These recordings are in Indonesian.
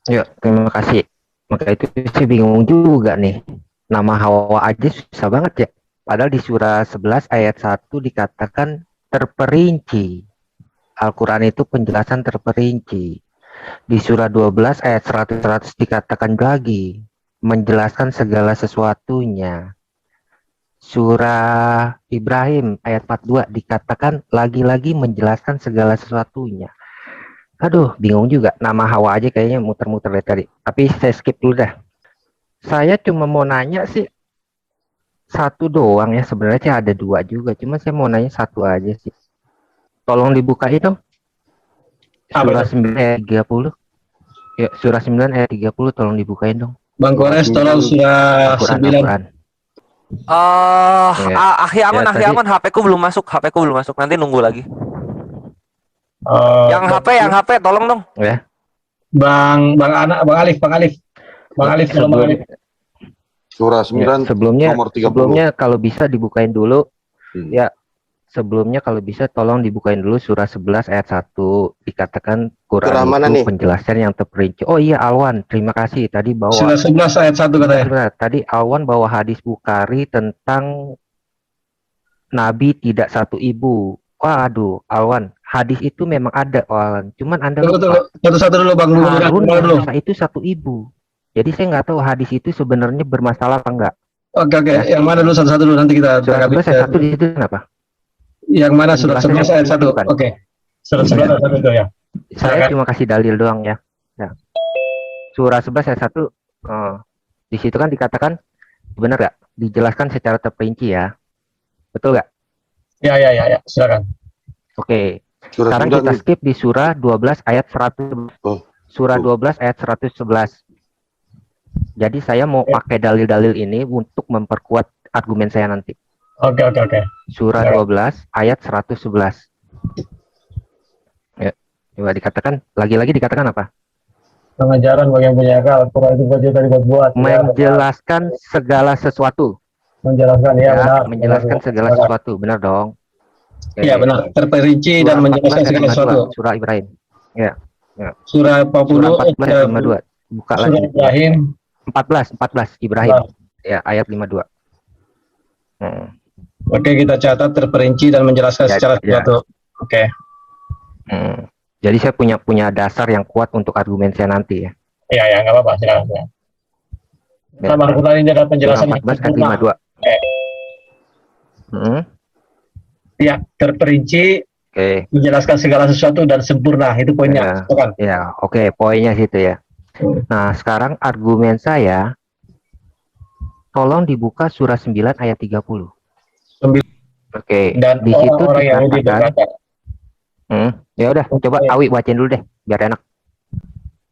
Ya, terima kasih. Maka itu saya bingung juga nih. Nama Hawa aja susah banget ya. Padahal di surah 11 ayat 1 dikatakan terperinci. Al-Quran itu penjelasan terperinci. Di surah 12 ayat 100 dikatakan lagi menjelaskan segala sesuatunya. Surah Ibrahim ayat 42 dikatakan lagi-lagi menjelaskan segala sesuatunya. Aduh, bingung juga. Nama Hawa aja kayaknya muter-muter dari tadi. Tapi saya skip dulu dah. Saya cuma mau nanya sih satu doang ya. Sebenarnya sih ada dua juga. Cuma saya mau nanya satu aja sih. Tolong dibukain dong. Apa Surah itu? 9 ayat 30. Ya, surah 9 ayat 30 tolong dibukain dong. Bang Surah Kores, tolong 9. surah Al-Quran, 9. Al-Quran. Ya, ya Akhi tadi aman, HP ku belum masuk, nanti nunggu lagi. Eh, Yang HP tolong dong. ya. Bang Alif, Bang Ya, Alif, tolong Bang sebelum Alif. Surah ya, 9 sebelumnya nomor 30. sebelumnya kalau bisa dibukain dulu. Hmm. Ya, sebelumnya kalau bisa tolong dibukain dulu surah 11 ayat 1. Dikatakan Quran Surah mana itu nih? penjelasan yang terperinci. Oh iya Alwan, terima kasih. Tadi bawa Surah 11 ayat 1 sebentar, katanya. sebentar. Tadi Alwan bawa hadis Bukhari tentang Nabi tidak satu ibu. Waduh, Alwan, hadis itu memang ada, Alwan. Cuman Anda Tunggu, tunggu. lupa. Satu-satu dulu Bang Harun Dura yang dulu. sah itu satu ibu. Jadi saya nggak tahu hadis itu sebenarnya bermasalah apa enggak. Oke, oke. Ya. Yang mana dulu satu-satu dulu nanti kita Surah tanggapi. 11 ayat 1 di situ kenapa? Yang mana surat Penjelasan 11 yang ayat terperinci 1? bukan? Oke. Surat 11 Ya. ayat 1 itu ya. Saya Silakan. cuma kasih dalil doang ya. Ya. Surah 11 ayat 1 di situ kan dikatakan benar nggak? Dijelaskan secara terperinci ya. Betul nggak? Ya, ya, ya, ya. Silakan. Oke. Surah Sekarang 9 kita nih. skip di surah 12 ayat 100. Oh, Surah tuh. 12 ayat 111. Jadi saya mau Oke, pakai dalil-dalil ini untuk memperkuat argumen saya nanti. oke, oke, oke. Surah Silakan. 12 ayat 111. Ya, coba dikatakan lagi-lagi dikatakan apa? Pengajaran bagi yang punya akal. Quran itu wajib tadi buat. Ya, benar. Menjelaskan segala sesuatu. Menjelaskan, ya, Ya, benar. Benar, menjelaskan benar. segala Silakan. sesuatu. Benar dong. Iya, Oke. benar. Terperinci dan Surah 14 menjelaskan ayat segala 52. sesuatu. Surah Ibrahim. Ya, ya. Surah Surah 40, 14 ayat 52. Buka surah lagi. Ibrahim. 14 Ibrahim. Ya, ayat 52. Hmm. Oke, kita catat terperinci dan menjelaskan Ya, secara ya. sesuatu. Oke. Hmm. Jadi saya punya dasar yang kuat untuk argumen saya nanti ya. Iya, ya, nggak apa-apa. Silakan. Silakan. Ya. Sama Al-Quran ini ada Surah penjelasan yang 14 ayat sempurna. 52. Oke. Hmm. Ya, terperinci, Oke. menjelaskan segala sesuatu dan sempurna. Itu poinnya. Ya, Silakan. ya, oke, poinnya situ ya. Nah, sekarang argumen saya, tolong dibuka surah 9 ayat 30. Oke, Dan di situ orang-orang Yahudi dikatakan, berkata, ya udah, coba Awi bacain dulu deh, biar enak.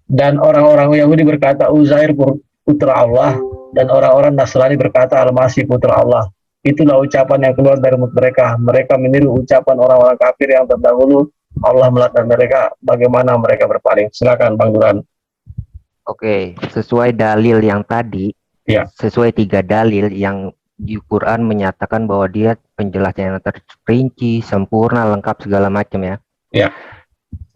dan orang-orang Yahudi berkata Uzair putra Allah, dan orang-orang Nasrani berkata Al-Masih putra Allah. Itulah ucapan yang keluar dari mulut mereka. Mereka meniru ucapan orang-orang kafir yang terdahulu. Allah melaknat mereka. Bagaimana mereka berpaling? Silakan Bang Duran. Oke, sesuai dalil yang tadi, Ya. sesuai 3 dalil yang di Quran menyatakan bahwa dia penjelasan yang terperinci, sempurna, lengkap segala macam ya. Ya.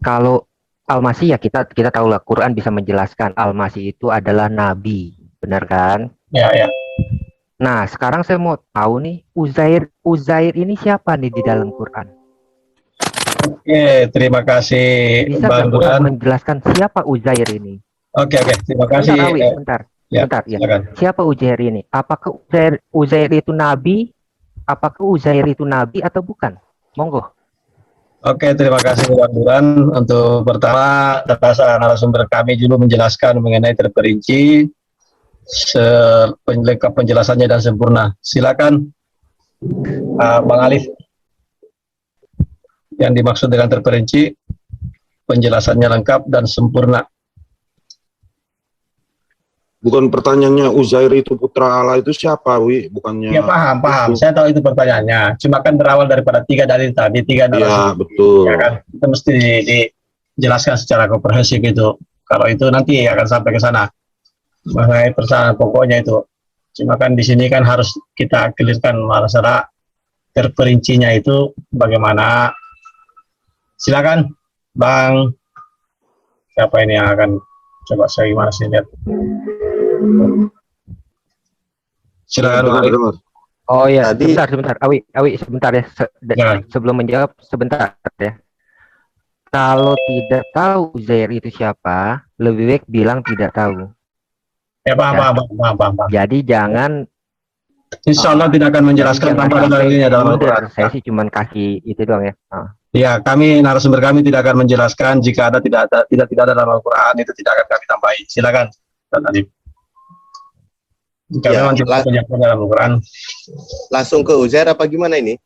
Kalau Al-Masih ya kita tahu lah, Quran bisa menjelaskan Al-Masih itu adalah nabi, benar kan? Ya, ya. Nah, sekarang saya mau tahu nih, Uzair ini siapa nih di dalam Quran? Oke, terima kasih Bisa Bang nggak Quran Duran. menjelaskan siapa Uzair ini? Oke, terima Bentar, kasih. Awi, bentar. Ya, Bentar, ya. silakan. Siapa Uzair ini? Apakah Uzair itu nabi? Apakah Uzair itu nabi atau bukan? Monggo. Oke, terima kasih Bang Duran. Untuk pertama, terasa narasumber kami dulu menjelaskan mengenai terperinci, lengkap penjelasannya dan sempurna. Silakan Bang Alif. Yang dimaksud dengan terperinci, penjelasannya lengkap dan sempurna. Bukan pertanyaannya Uzair itu putra Allah itu siapa, Wi? Bukannya. Ya, paham. Itu. Saya tahu itu pertanyaannya. Cuma kan berawal daripada 3 dalil tadi, 3 narasi. Ya, betul. Ya kan? Itu mesti dijelaskan secara komprehensif itu. Kalau itu nanti akan sampai ke sana. Mengenai persoalan pokoknya itu. Cuma kan di sini kan harus kita clearkan masalah terperincinya itu bagaimana. Silakan Bang, siapa ini yang akan Coba saya gimana sih lihat. Silakan Bang Dengar, Arif. dengar. Oh ya, Tadi sebentar. Awi, sebentar ya. Ya. Sebelum menjawab, sebentar ya. Kalau tidak tahu Uzair itu siapa, lebih baik bilang tidak tahu. Ya, paham, Ya. paham, paham, paham, paham. Jadi jangan, Insya Allah tidak akan jadi menjelaskan jangan tanpa ada sampai dalilnya dalam minder. Al-Quran. Saya sih cuman kasih itu doang ya. Ya, kami narasumber kami tidak akan menjelaskan jika ada tidak ada dalam Al-Quran, itu tidak akan kami tambahi. Silakan, Ustaz Adib. Jika Ya, memang tidak menjelaskan dalam Al-Quran, langsung ke Uzair apa gimana ini?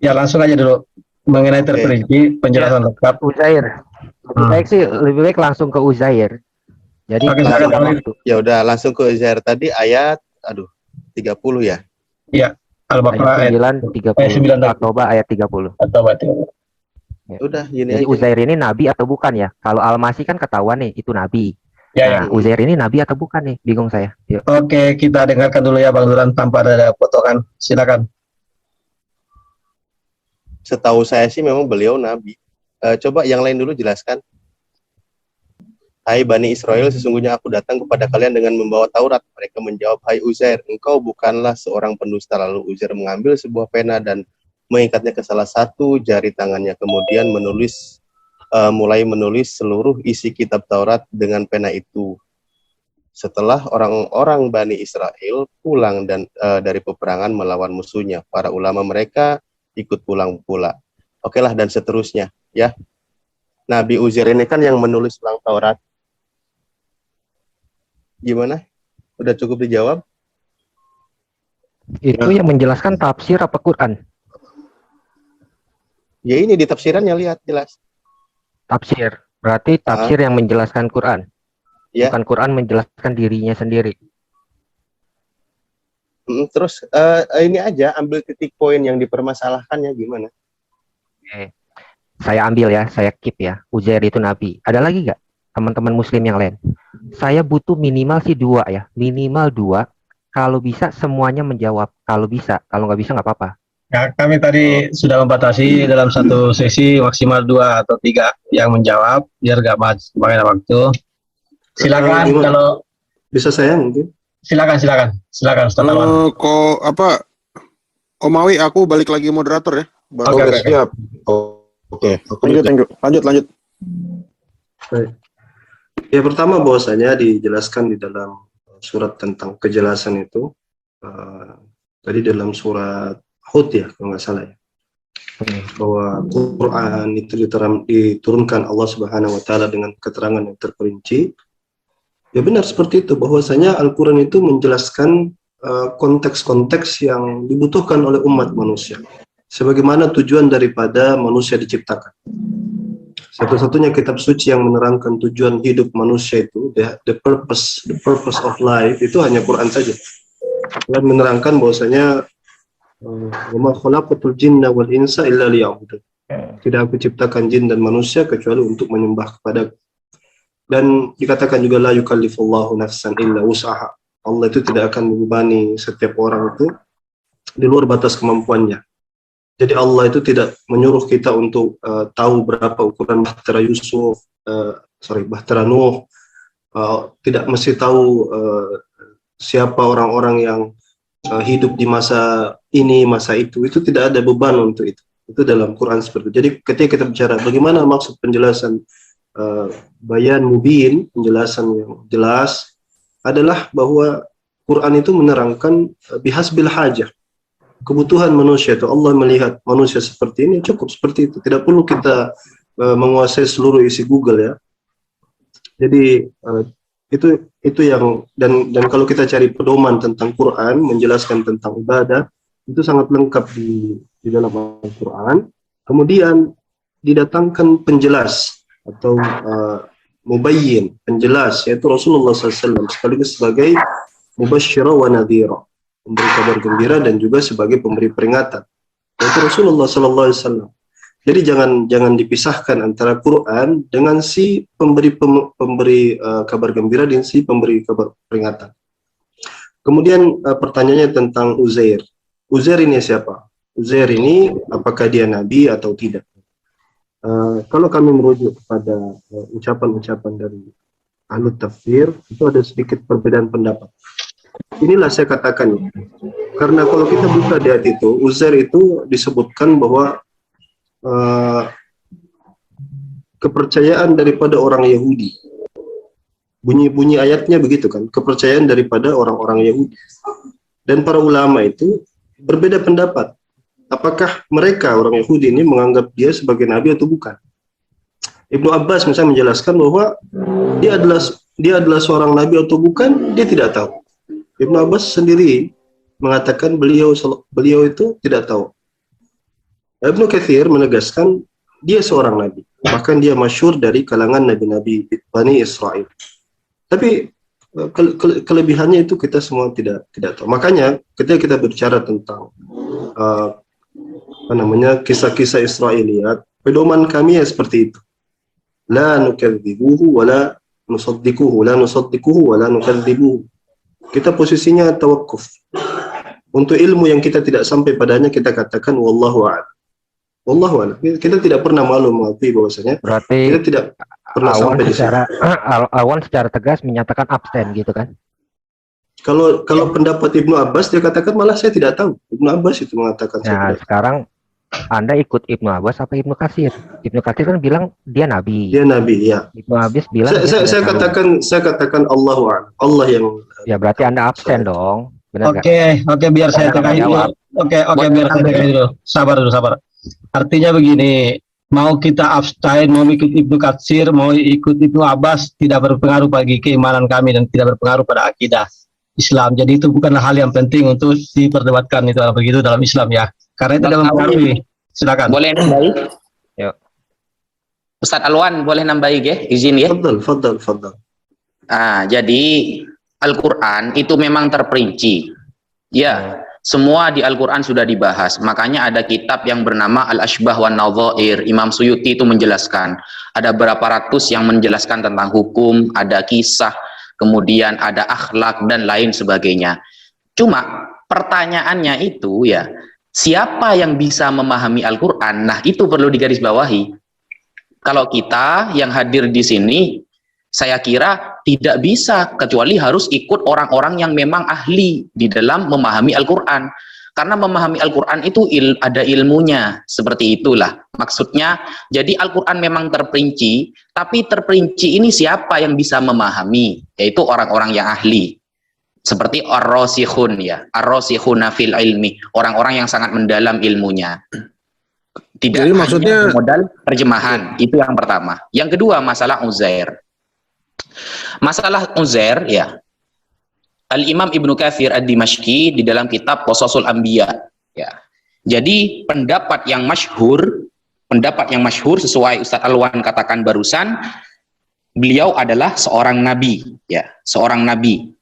ya langsung aja dulu mengenai terperinci penjelasan lengkap. Uzair. Lebih baik langsung ke Uzair. Jadi Oke, kalau silakan, ada Awi. waktu. Ya udah langsung ke Uzair tadi ayat 30 ya. Ya, Al-Baqarah Ayat ayat 9, 30. 9 tadi. At-Taubah ayat 30. Atau berarti. Udah gini Jadi aja. Uzair ini nabi atau bukan ya? Kalau Al-Masih kan ketahuan nih, itu nabi. Ya, ya. Nah, Uzair ini nabi atau bukan nih? Bingung saya. Yuk. Oke, kita dengarkan dulu ya Bang Duran tanpa ada potongan. Silakan. Setahu saya sih memang beliau nabi. Coba yang lain dulu jelaskan. Hai Bani Israel, sesungguhnya aku datang kepada kalian dengan membawa Taurat. Mereka menjawab, hai Uzair, engkau bukanlah seorang pendusta. Lalu Uzair mengambil sebuah pena dan mengikatnya ke salah satu jari tangannya. Kemudian mulai menulis seluruh isi kitab Taurat dengan pena itu. Setelah orang-orang Bani Israel pulang dari peperangan melawan musuhnya, para ulama mereka ikut pulang pula. Oke lah, dan seterusnya ya. Nabi Uzair ini kan yang menulis ulang Taurat. Gimana? Udah cukup dijawab? Itu yang menjelaskan tafsir apa Quran? Ya ini di tafsirannya lihat jelas. Tafsir. Berarti tafsir yang menjelaskan Quran. Ya. Bukan Quran menjelaskan dirinya sendiri. Terus ini aja ambil titik poin yang dipermasalahkannya gimana? Oke. Saya ambil ya, saya keep ya. Uzair itu nabi. Ada lagi nggak teman-teman muslim yang lain? Saya butuh minimal sih 2 ya. Minimal 2. Kalau bisa semuanya menjawab. Kalau bisa, kalau nggak bisa nggak apa-apa. Ya, kami tadi sudah membatasi dalam satu sesi maksimal 2 atau 3 yang menjawab biar gak makan waktu. Silakan kalau bisa saya mungkin. silakan Ustaz Alwan. Om Awi, aku balik lagi moderator ya. Oke. Siap. Oke. Lanjut. Baik. Ya, pertama bahwasanya dijelaskan di dalam surat tentang kejelasan itu tadi dalam surat Hud ya kalau nggak salah ya, bahwa Quran itu diturunkan Allah Subhanahu Wa Taala dengan keterangan yang terperinci. Ya benar seperti itu, bahwasanya Al-Quran itu menjelaskan konteks-konteks yang dibutuhkan oleh umat manusia, sebagaimana tujuan daripada manusia diciptakan. Satu-satunya kitab suci yang menerangkan tujuan hidup manusia itu, the purpose of life, itu hanya Quran saja. Dan menerangkan bahwasanya wa ma khalaqatul jinna wal insa illa liya'budun. Tidak aku ciptakan jin dan manusia kecuali untuk menyembah kepada. Dan dikatakan juga la yukallifullahu nafsan illa wus'aha. Allah itu tidak akan membebani setiap orang itu di luar batas kemampuannya. Jadi Allah itu tidak menyuruh kita untuk tahu berapa ukuran bahtera bahtera Nuh. Tidak mesti tahu siapa orang-orang yang hidup di masa ini, masa itu tidak ada beban untuk itu. Itu dalam Quran seperti itu. Jadi ketika kita bicara bagaimana maksud penjelasan bayan mubin, penjelasan yang jelas adalah bahwa Quran itu menerangkan bihasbil hajah, kebutuhan manusia itu. Allah melihat manusia seperti ini, cukup seperti itu. Tidak perlu kita menguasai seluruh isi Google ya. Jadi itu yang dan kalau kita cari pedoman tentang Quran menjelaskan tentang ibadah itu sangat lengkap di dalam Al-Quran. Kemudian didatangkan penjelas atau mubayyin, penjelas, yaitu Rasulullah SAW sekaligus sebagai mubasysyira wa nadhira, memberi kabar gembira dan juga sebagai pemberi peringatan, yaitu Rasulullah SAW. Jadi jangan dipisahkan antara Quran dengan si pemberi kabar gembira dan si pemberi kabar peringatan. Kemudian pertanyaannya tentang Uzair. Uzair ini siapa? Uzair ini apakah dia nabi atau tidak? Kalau kami merujuk kepada ucapan-ucapan dari ahli tafsir itu ada sedikit perbedaan pendapat. Inilah saya katakan, karena kalau kita buka di ayat itu, Uzair itu disebutkan bahwa kepercayaan daripada orang Yahudi. Bunyi-bunyi ayatnya begitu kan, kepercayaan daripada orang-orang Yahudi. Dan para ulama itu berbeda pendapat. Apakah mereka orang Yahudi ini menganggap dia sebagai nabi atau bukan? Ibnu Abbas misalnya menjelaskan bahwa dia adalah seorang nabi atau bukan, dia tidak tahu. Ibnu Abbas sendiri mengatakan beliau itu tidak tahu. Ibnu Katsir menegaskan dia seorang nabi, bahkan dia masyhur dari kalangan nabi-nabi Bani Israel. Tapi kelebihannya itu kita semua tidak tahu. Makanya ketika kita bicara tentang kisah-kisah Israiliyat, pedoman kami ya seperti itu. La nukadzibuhu wa la nusaddiquhu, la nusaddiquhu wa la nukadzibuhu. Kita posisinya tawakuf. Untuk ilmu yang kita tidak sampai padanya kita katakan wallahu a'lam. Wallahu a'lam. Kita tidak pernah malu mengakui bahwasanya Berarti kita tidak pernah sampai di sana. Awan secara tegas menyatakan abstain gitu kan? Kalau pendapat Ibnu Abbas dia katakan malah saya tidak tahu. Ibnu Abbas itu mengatakan saya Nah, tidak. sekarang Anda ikut Ibnu Abbas apa Ibnu Katsir? Ibnu Katsir kan bilang dia nabi. Dia nabi, ya. Ibnu Abbas bilang Saya katakan Allahu a'lam. Allah yang ya berarti Anda abstain dong. Benar nggak? Oke, biar saya tekanin dulu. Oke, biar saya tekanin dulu. Sabar. Artinya begini, mau kita abstain, mau ikut Ibnu Katsir, mau ikut Ibnu Abbas, tidak berpengaruh bagi keimanan kami dan tidak berpengaruh pada akidah Islam. Jadi itu bukanlah hal yang penting untuk diperdebatkan itu begitu dalam Islam ya. Karena itu tidak mempengaruhi. Silakan. Boleh nambahi? Yuk. Ustadz Alwan boleh nambahi ya? Izin ya? Fadal. Jadi Al-Quran itu memang terperinci. Ya, semua di Al-Quran sudah dibahas. Makanya ada kitab yang bernama Al-Ashbah wan Nadhair. Imam Suyuti itu menjelaskan. Ada berapa ratus yang menjelaskan tentang hukum, ada kisah, kemudian ada akhlak dan lain sebagainya. Cuma pertanyaannya itu ya, siapa yang bisa memahami Al-Quran? Nah, itu perlu digarisbawahi. Kalau kita yang hadir di sini, saya kira tidak bisa, kecuali harus ikut orang-orang yang memang ahli di dalam memahami Al-Quran. Karena memahami Al-Quran itu ada ilmunya, seperti itulah. Maksudnya, jadi Al-Quran memang terperinci, tapi terperinci ini siapa yang bisa memahami? Yaitu orang-orang yang ahli. Seperti ar-rasikhun ya, ar-rasikhuna fil ilmi, orang-orang yang sangat mendalam ilmunya. Tidak Jadi maksudnya modal terjemahan, itu yang pertama. Yang kedua, masalah Uzair. Masalah Uzair ya, Al-Imam Ibnu Katsir Ad-Dimashqi di dalam kitab Qasasul Anbiya ya. Jadi pendapat yang masyhur sesuai Ustadz Alwan katakan barusan, beliau adalah seorang nabi ya, seorang nabi.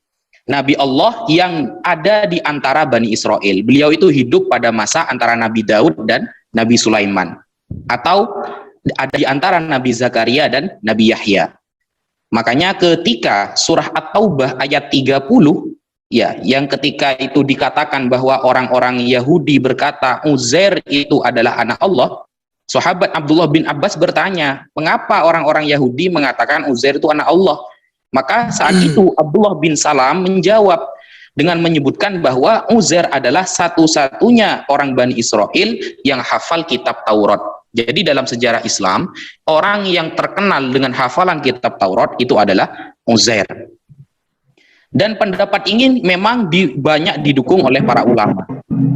Nabi Allah yang ada di antara Bani Israel. Beliau itu hidup pada masa antara Nabi Daud dan Nabi Sulaiman, atau ada di antara Nabi Zakaria dan Nabi Yahya. Makanya ketika surah At-Taubah ayat 30 ya, yang ketika itu dikatakan bahwa orang-orang Yahudi berkata Uzair itu adalah anak Allah, sahabat Abdullah bin Abbas bertanya, mengapa orang-orang Yahudi mengatakan Uzair itu anak Allah? Maka saat itu Abdullah bin Salam menjawab dengan menyebutkan bahwa Uzair adalah satu-satunya orang Bani Israel yang hafal kitab Taurat. Jadi dalam sejarah Islam, orang yang terkenal dengan hafalan kitab Taurat itu adalah Uzair. Dan pendapat ini memang banyak didukung oleh para ulama.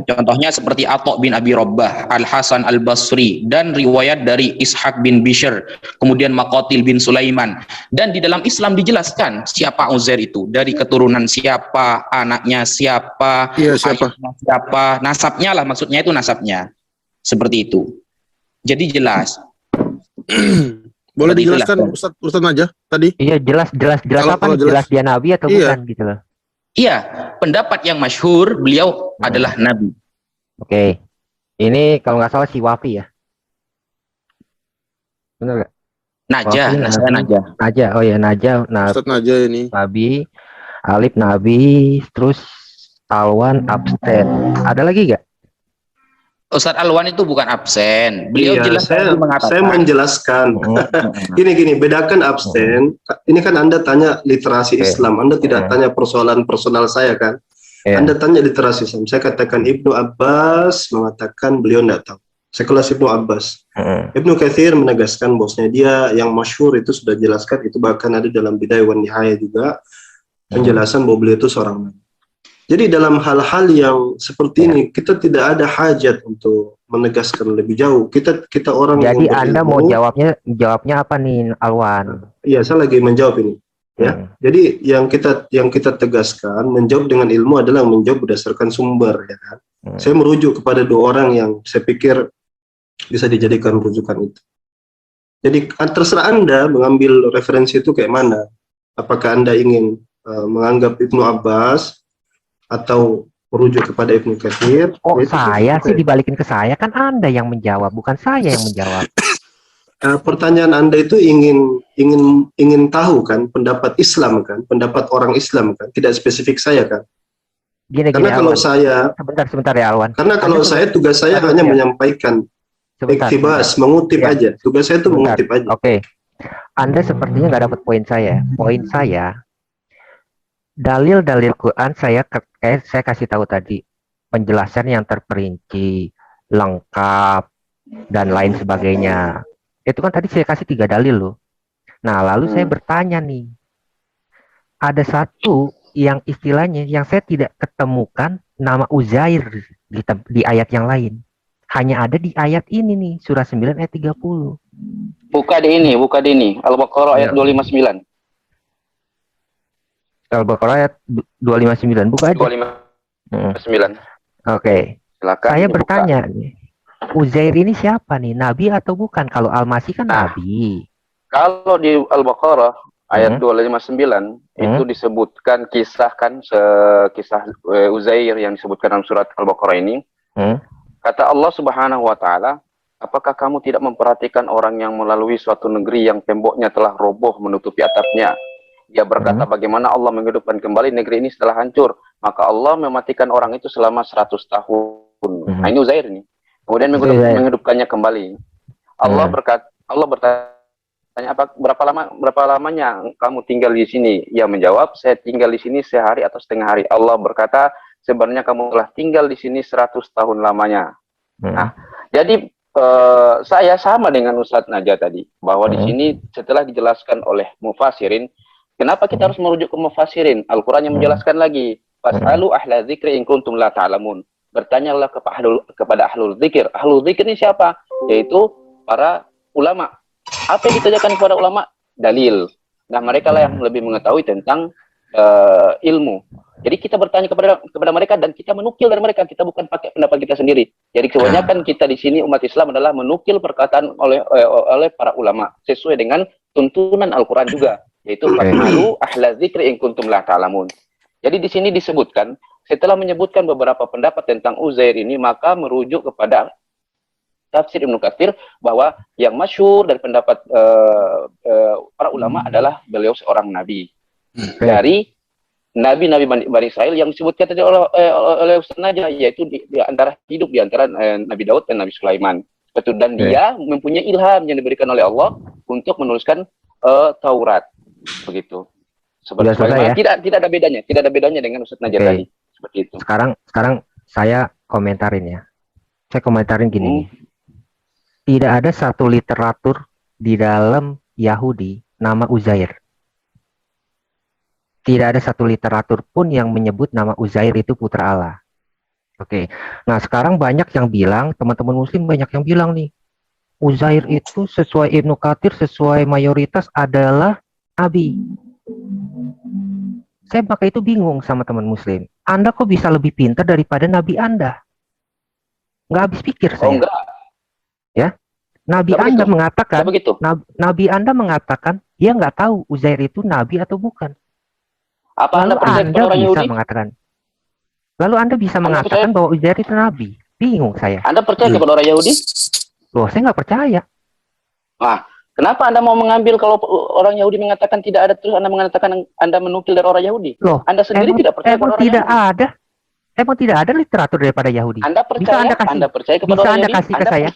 Contohnya seperti Atha bin Abi Rabbah, Al-Hasan Al-Basri, dan riwayat dari Ishaq bin Bishr, kemudian Maqatil bin Sulaiman. Dan di dalam Islam dijelaskan siapa Uzair itu, dari keturunan siapa, anaknya siapa, ayahnya siapa, nasabnya lah, maksudnya itu nasabnya. Seperti itu. Jadi jelas. boleh Seperti dijelaskan Ustadz aja tadi? Iya, jelas apa nih? Jelas dia nabi atau bukan gitu loh. Iya, pendapat yang masyhur beliau adalah nabi. Oke. Ini kalau nggak salah si Wafi ya. Benar nggak? Najah, Wafi, Najah. Najah, oh ya Najah, Ustadz aja ini. nabi, Alif nabi, terus Alwan abstain. Ada lagi nggak? Ustadz Alwan itu bukan absen. Beliau Iya, jelas saya mengatakan. menjelaskan. Gini, bedakan absen. Ini kan Anda tanya literasi Oke. Islam, Anda tidak tanya persoalan personal saya kan? Ya. Anda tanya literasi Islam. Saya katakan Ibnu Abbas mengatakan beliau tidak tahu. Sekelas Ibnu Abbas. Ibnu Katsir menegaskan bosnya dia yang masyhur itu sudah jelaskan, itu bahkan ada dalam Bidayah wan Nihayah juga penjelasan bahwa beliau itu seorang nabi. Jadi dalam hal-hal yang seperti ini kita tidak ada hajat untuk menegaskan lebih jauh. Kita orang Jadi yang Anda berilmu. mau jawabnya apa nih, Alwan? Iya, saya lagi menjawab ini. Ya, jadi yang kita tegaskan menjawab dengan ilmu adalah menjawab berdasarkan sumber, ya kan. Saya merujuk kepada dua orang yang saya pikir bisa dijadikan rujukan itu. Jadi terserah Anda mengambil referensi itu kayak mana. Apakah Anda ingin menganggap Ibnu Abbas atau merujuk kepada Ibnu Katsir? Oh, Itu saya oke. sih dibalikin ke saya, kan Anda yang menjawab, bukan saya yang menjawab. Pertanyaan Anda itu ingin tahu kan pendapat Islam kan, pendapat orang Islam kan, tidak spesifik saya kan. Gini, Karena kalau Alwan. saya, Sebentar ya, Alwan. karena kalau saya tugas saya Sebentar, hanya ya. menyampaikan Sebentar. iktibas, mengutip Ya. aja. Tugas saya itu Sebentar. mengutip aja. Oke. Anda sepertinya nggak dapat poin saya. Poin saya, dalil-dalil Quran saya kasih tahu tadi, penjelasan yang terperinci, lengkap, dan lain sebagainya. Itu kan tadi saya kasih 3 dalil loh. Nah, lalu saya bertanya nih, ada satu yang istilahnya yang saya tidak ketemukan nama Uzair di ayat yang lain. Hanya ada di ayat ini nih, surah 9 ayat 30. Buka di ini, Al-Baqarah ayat 259. Al-Baqarah ayat 259, buka aja. 259. Oke. Silakan. Saya dibuka. bertanya nih, Uzair ini siapa nih? Nabi atau bukan? Kalau Al-Masih kan nabi. Kalau di Al-Baqarah ayat 259 itu disebutkan kisah Uzair yang disebutkan dalam surat Al-Baqarah ini. Kata Allah Subhanahu wa taala, apakah kamu tidak memperhatikan orang yang melalui suatu negeri yang temboknya telah roboh menutupi atapnya? Dia berkata, bagaimana Allah menghidupkan kembali negeri ini setelah hancur? Maka Allah mematikan orang itu selama 100 tahun. Nah, ini Uzair ini. Kemudian menghidupkannya kembali. Allah bertanya, berapa lamanya kamu tinggal di sini? Ia menjawab, saya tinggal di sini sehari atau setengah hari. Allah berkata, sebenarnya kamu telah tinggal di sini 100 tahun lamanya. Nah, jadi saya sama dengan Ustadz Najah tadi, bahwa di sini setelah dijelaskan oleh mufassirin, kenapa kita harus merujuk ke mufassirin? Al-Quran yang menjelaskan lagi, fas'alu ahla dzikri in kuntum la ta'lamun. Bertanyalah kepada ahlul dzikir. Ahlul dzikir ini siapa? Yaitu para ulama. Apa yang ditanyakan kepada ulama? Dalil. Nah, mereka lah yang lebih mengetahui tentang ilmu. Jadi kita bertanya kepada mereka dan kita menukil dari mereka. Kita bukan pakai pendapat kita sendiri. Jadi kebanyakan kita di sini umat Islam adalah menukil perkataan oleh para ulama sesuai dengan tuntunan Al-Quran juga, yaitu fas'alu ahla dzikri in kuntum la ta'lamun. Jadi di sini disebutkan, setelah menyebutkan beberapa pendapat tentang Uzair ini, maka merujuk kepada tafsir Ibnu Katsir bahwa yang masyhur dari pendapat para ulama adalah beliau seorang nabi dari nabi-nabi Bani Israel yang disebutkan tadi oleh Ustaz Najah, yaitu di antara hidup di antara Nabi Daud dan Nabi Sulaiman. Betul, dan dia mempunyai ilham yang diberikan oleh Allah untuk menuliskan Taurat, begitu. Seperti Sulaiman, ya? Tidak ada bedanya dengan Ustaz Najah tadi. Seperti itu. Sekarang saya komentarin ya. Saya komentarin gini. Tidak ada satu literatur di dalam Yahudi nama Uzair. Tidak ada satu literatur pun yang menyebut nama Uzair itu putra Allah. Oke. Nah, sekarang banyak yang bilang, teman-teman muslim banyak yang bilang nih, Uzair itu sesuai Ibnu Katsir, sesuai mayoritas adalah nabi. Saya maka itu bingung sama teman muslim. Anda kok bisa lebih pintar daripada nabi Anda? Nggak habis pikir saya. Oh, enggak. Ya. Nabi Tidak Anda begitu. mengatakan, begitu. Nabi Anda mengatakan, dia nggak tahu Uzair itu nabi atau bukan. Apa Lalu Anda percaya kepada orang bisa Yahudi? mengatakan, lalu Anda bisa mengatakan bahwa Uzair itu nabi. Bingung saya. Anda percaya kepada orang Yahudi? Loh, saya nggak percaya. Nah, kenapa Anda mau mengambil kalau orang Yahudi mengatakan tidak ada, terus Anda mengatakan Anda menukil dari orang Yahudi? Loh, Anda sendiri tidak percaya kepada orang tidak Yahudi? Emang tidak ada literatur daripada Yahudi? Anda percaya? Anda percaya kepada bisa orang Anda Yahudi? kasih ke saya?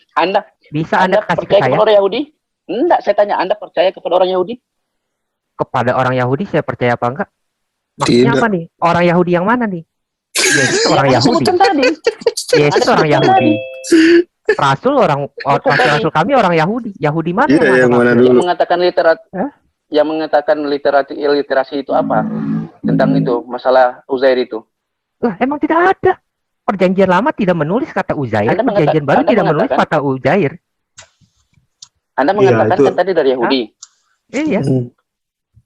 Bisa Anda kasih ke percaya saya? kepada orang Yahudi? Enggak, saya tanya, Anda percaya kepada orang Yahudi? Kepada orang Yahudi saya percaya apa enggak? Maksudnya Tidak. apa nih? Orang Yahudi yang mana nih? Yesus orang Yang Anda Yahudi. sebutkan tadi. Yesus Anda orang sebutkan Yahudi. Rasul kami orang Yahudi. Yahudi mana Iya, yang mana maksudnya? dulu? Yang mengatakan Hah? yang mengatakan literasi itu apa? Tentang itu, masalah Uzair itu. Lah, emang tidak ada. Perjanjian lama tidak menulis kata Uzair, Anda perjanjian baru Anda tidak menulis mengatakan- kata Uzair. Anda mengatakan itu- kan tadi dari Yahudi. Iya,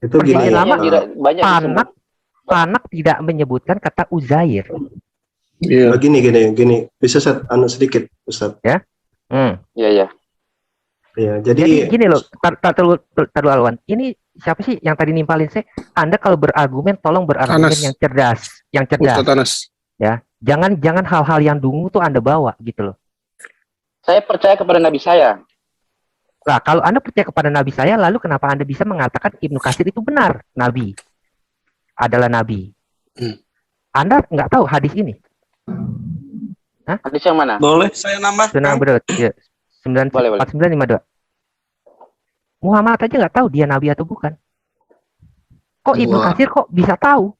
Itu gini. Perjanjian lama banyak Panak Panak tidak menyebutkan kata Uzair. Iya. Gini. Bisa saya sedikit, Ustaz. Hmm. Iya. Ya, Jadi jadi gini loh, taruh Alwan. Ini siapa sih yang tadi nimpalin saya? Anda kalau berargumen tolong berargumen Anas. yang cerdas. Ustaz Anas. Ya, jangan hal-hal yang dungu tuh Anda bawa gitu loh. Saya percaya kepada Nabi saya. Nah, kalau Anda percaya kepada Nabi saya, lalu kenapa Anda bisa mengatakan Ibnu Katsir itu benar? Nabi adalah Nabi. Anda nggak tahu hadis ini? Hadis yang mana? Boleh saya nambah? Sunan Abu Daud, ya. Boleh. 4952. Muhammad aja nggak tahu dia Nabi atau bukan. Kok Ibnu Wah. Katsir kok bisa tahu?